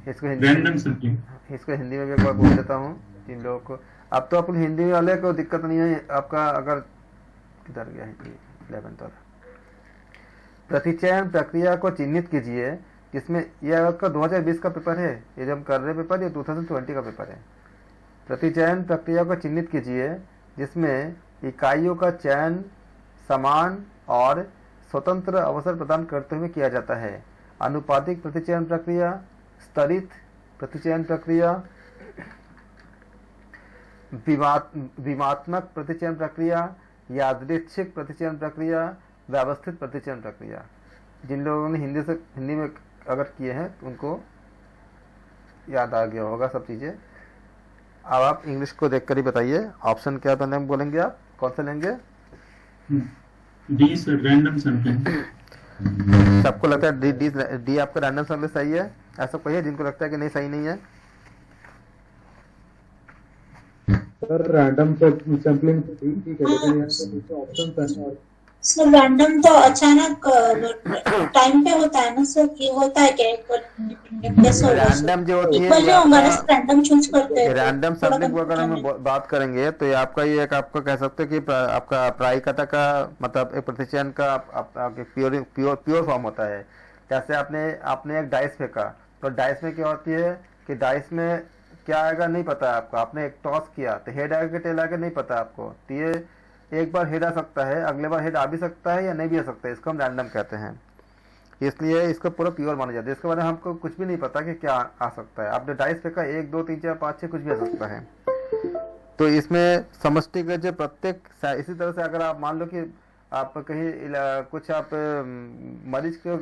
इसको हिंदी में भी एक बार बोल देता हूँ इन लोगों को। अब तो अपन हिंदी वाले को दिक्कत नहीं है, आपका अगर किधर गया है 11th वाला। प्रतिचयन प्रक्रिया को चिन्हित कीजिए जिसमें यह आपका 2020 का पेपर है, ये जब हम कर रहे पेपर, ये 2020 का पेपर है। प्रतिचयन प्रक्रिया को चिन्हित कीजिए जिसमें इकाइयों का चयन समान और स्वतंत्र अवसर प्रदान करते हुए किया जाता है। अनुपातिक प्रतिचयन प्रक्रिया, स्तरित प्रतिचयन प्रक्रिया, विमात्मक प्रतिचयन प्रक्रिया, यादृच्छिक प्रतिचयन प्रक्रिया, व्यवस्थित प्रतिचयन प्रक्रिया। जिन लोगों ने हिंदी में अगर किए हैं तो उनको याद आ गया होगा सब चीज़ें। अब आप इंग्लिश को देखकर ही बताइए ऑप्शन क्या बोलेंगे, आप कौन सा लेंगे? D sir, random sampling. सबको लगता है डी आपका रैंडम सैम्पलिंग सही है? ऐसा कोई है जिनको लगता है कि नहीं सही नहीं है? सर रैंडम सैम्पलिंग ठीक है, लेकिन यहाँ पे ऑप्शन है सर रैंडम तो अचानक टाइम पे होता है ना सर, ये होता है क्या? रैंडम जो होती है रैंडम चूज करते हैं। रैंडम सैम्पलिंग अगर हम बात करेंगे तो ये आपका ये एक आपका कह सकते हैं कि आपका प्रायिकता का मतलब एक प्रतिचयन का प्योर फॉर्म होता है। जैसे आपने एक डाइस फेंका, तो डाइस में क्या होती है कि डाइस में क्या आएगा नहीं पता है आपको। आपने एक टॉस किया तो हेड आएगा टेल आएगा नहीं पता आपको, तो ये एक बार हेड आ सकता है, अगले बार हेड आ भी सकता है या नहीं भी आ सकता है। इसको हम रैंडम कहते हैं, इसलिए इसको पूरा प्योर माना जाता है। इसके बारे में हमको कुछ भी नहीं पता कि क्या आ सकता है। आपने डाइस फेंका 1 2 3 4 5 6 कुछ भी आ सकता है। तो इसमें समष्टि का जो प्रत्येक, इसी तरह से अगर आप मान लो कि आप कहीं कुछ आप मरीज को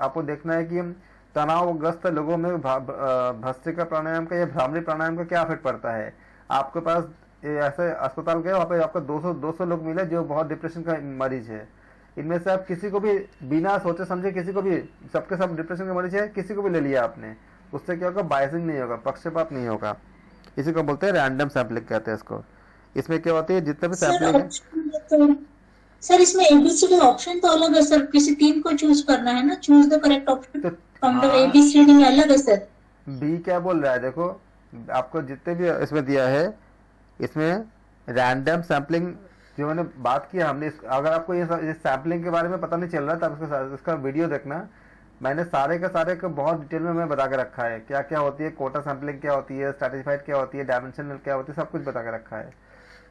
आपको देखना है कि तनावग्रस्त लोगों में भस्त्रिका प्राणायाम का या भ्रामरी प्राणायाम का क्या इफेक्ट पड़ता है। आपके पास ऐसे अस्पताल गए, वहाँ पे आपको 200 लोग मिले जो बहुत डिप्रेशन का मरीज है। इनमें से आप किसी को भी बिना सोचे समझे, किसी को भी, सबके सब डिप्रेशन का मरीज है, किसी को भी ले लिया आपने, उससे क्या होगा, बायसिंग नहीं होगा, पक्षपात नहीं होगा। इसी को बोलते हैं रैंडम सैम्पलिंग कहते हैं इसको। इसमें क्या होती है, जितने भी सर सैम्पलिंग है, ऑप्शन तो सर इसमें एबीसीडी ऑप्शन तो अलग है सर, किसी तीन को चूज करना है ना, चूज द करेक्ट ऑप्शन तो फ्रॉम द हाँ, एबीसीडी में अलग है सर। बी क्या बोल रहा है, देखो आपको जितने भी इसमें दिया है, इसमें रैंडम सैम्पलिंग जो मैंने बात किया हमने अगर आपको ये सैम्पलिंग के बारे में पता नहीं चल रहा तब इसका वीडियो देखना। मैंने सारे का सारे को बहुत डिटेल में मैं बता के रखा है, क्या क्या होती है, कोटा सैम्पलिंग क्या होती है, स्ट्रैटिफाइड क्या होती है, डायमेंशनल क्या होती है, सब कुछ बता के रखा है।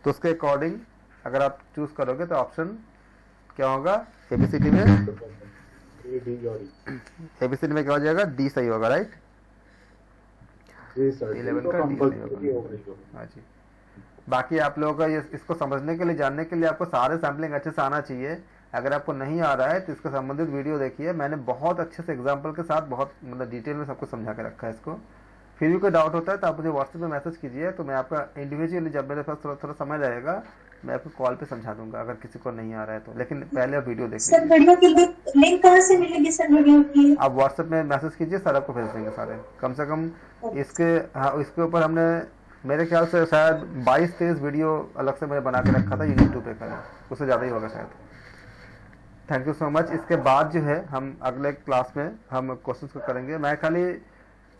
तो उसके अकॉर्डिंग अगर आप चूज करोगे तो ऑप्शन क्या होगा, एबीसीडी में एबीसीडी में क्या हो जाएगा, डी सही होगा, राइट। 11 का डी सही होगा। हाँ जी। बाकी आप लोगों का ये इसको समझने के लिए, जानने के लिए आपको सारे सैम्पलिंग अच्छे से आना चाहिए। अगर आपको नहीं आ रहा है तो इसको संबंधित वीडियो देखिए, मैंने बहुत अच्छे से एग्जांपल के साथ बहुत मतलब डिटेल में सब कुछ समझा के रखा है इसको। फिर भी कोई डाउट होता है तो आप मुझे व्हाट्सएप पे मैसेज कीजिए, तो मैं आपका इंडिविजुअली जब मेरे पास थोड़ा थोड़ा समय रहेगा मैं आपको कॉल पे समझा दूंगा अगर किसी को नहीं आ रहा है तो। लेकिन पहले आप वीडियो देखिए। सर वीडियो की लिंक कहाँ से मिलेगी सर वीडियो की? आप व्हाट्सएप में मैसेज कीजिए, सर आपको भेज देंगे सारे। कम से कम इसके ऊपर हमने मेरे ख्याल से शायद 22-23 वीडियो अलग से मैंने बना के रखा था यूट्यूब पे का, उससे ज़्यादा ही होगा शायद। Thank you so much. इसके बाद जो है हम अगले क्लास में हम क्वेश्चंस को करेंगे। मैं खाली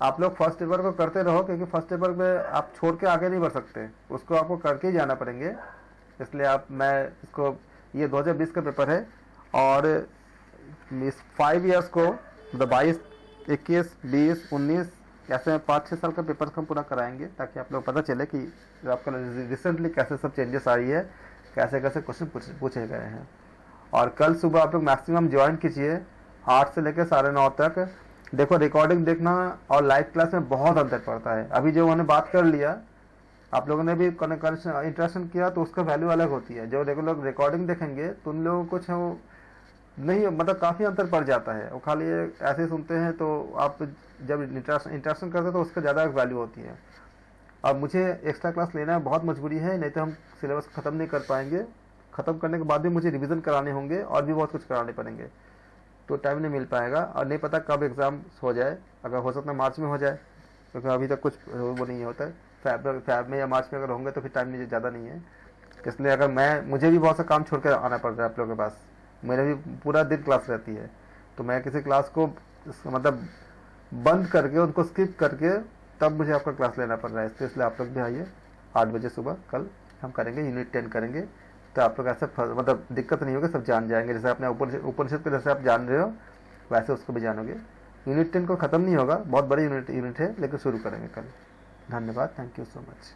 आप लोग फर्स्ट पेपर को करते रहो, क्योंकि फर्स्ट पेपर में आप छोड़ के आगे नहीं बढ़ सकते, उसको आपको करके ही जाना पड़ेंगे। इसलिए मैं इसको, ये 2020 का पेपर है और इस 5 ईयर्स को मतलब 22, 21, 20, 19 ऐसे 5-6 साल का पेपर हम पूरा कराएंगे, ताकि आप लोग पता चले कि आपका रिसेंटली कैसे सब चेंजेस आई है, कैसे कैसे क्वेश्चन पूछे गए हैं। और कल सुबह आप लोग मैक्सिमम ज्वाइन कीजिए 8 से लेकर 9:30 तक। देखो रिकॉर्डिंग देखना और लाइव क्लास में बहुत अंतर पड़ता है। अभी जो उन्होंने बात कर लिया, आप लोगों ने भी इंटरेक्शन किया तो उसका वैल्यू अलग होती है। जो लोग रिकॉर्डिंग देखेंगे तो उन लोगों को कुछ नहीं, मतलब काफ़ी अंतर पड़ जाता है। वो खाली ऐसे सुनते हैं, तो आप जब इंटरेक्शन करते हैं तो उसका ज़्यादा वैल्यू होती है। अब मुझे एक्स्ट्रा क्लास लेना है, बहुत मजबूरी है, नहीं तो हम सिलेबस ख़त्म नहीं कर पाएंगे। ख़त्म करने के बाद भी मुझे रिवीजन कराने होंगे और भी बहुत कुछ कराने पड़ेंगे, तो टाइम नहीं मिल पाएगा। और नहीं पता कब एग्ज़ाम हो जाए, अगर हो सकता है मार्च में हो जाए, क्योंकि अभी तक कुछ वो नहीं होता है। फैब में या मार्च में अगर होंगे तो फिर टाइम मुझे ज़्यादा नहीं है। इसलिए अगर मुझे भी बहुत सा काम छोड़ कर आना पड़ रहा है आप लोगों के पास, मेरे भी पूरा दिन क्लास रहती है, तो मैं किसी क्लास को मतलब बंद करके उनको स्किप करके तब मुझे आपका क्लास लेना पड़ रहा है। इसलिए आप लोग भी आइए 8 बजे सुबह कल हम करेंगे, यूनिट 10 करेंगे। तो आप लोग ऐसे मतलब दिक्कत नहीं होगी, सब जान जाएंगे। जैसे आपने उपनिषद को जैसे आप जान रहे हो वैसे उसको भी जानोगे। यूनिट 10 को ख़त्म नहीं होगा, बहुत बड़ी यूनिट है, लेकिन शुरू करेंगे कल। धन्यवाद, थैंक यू सो मच।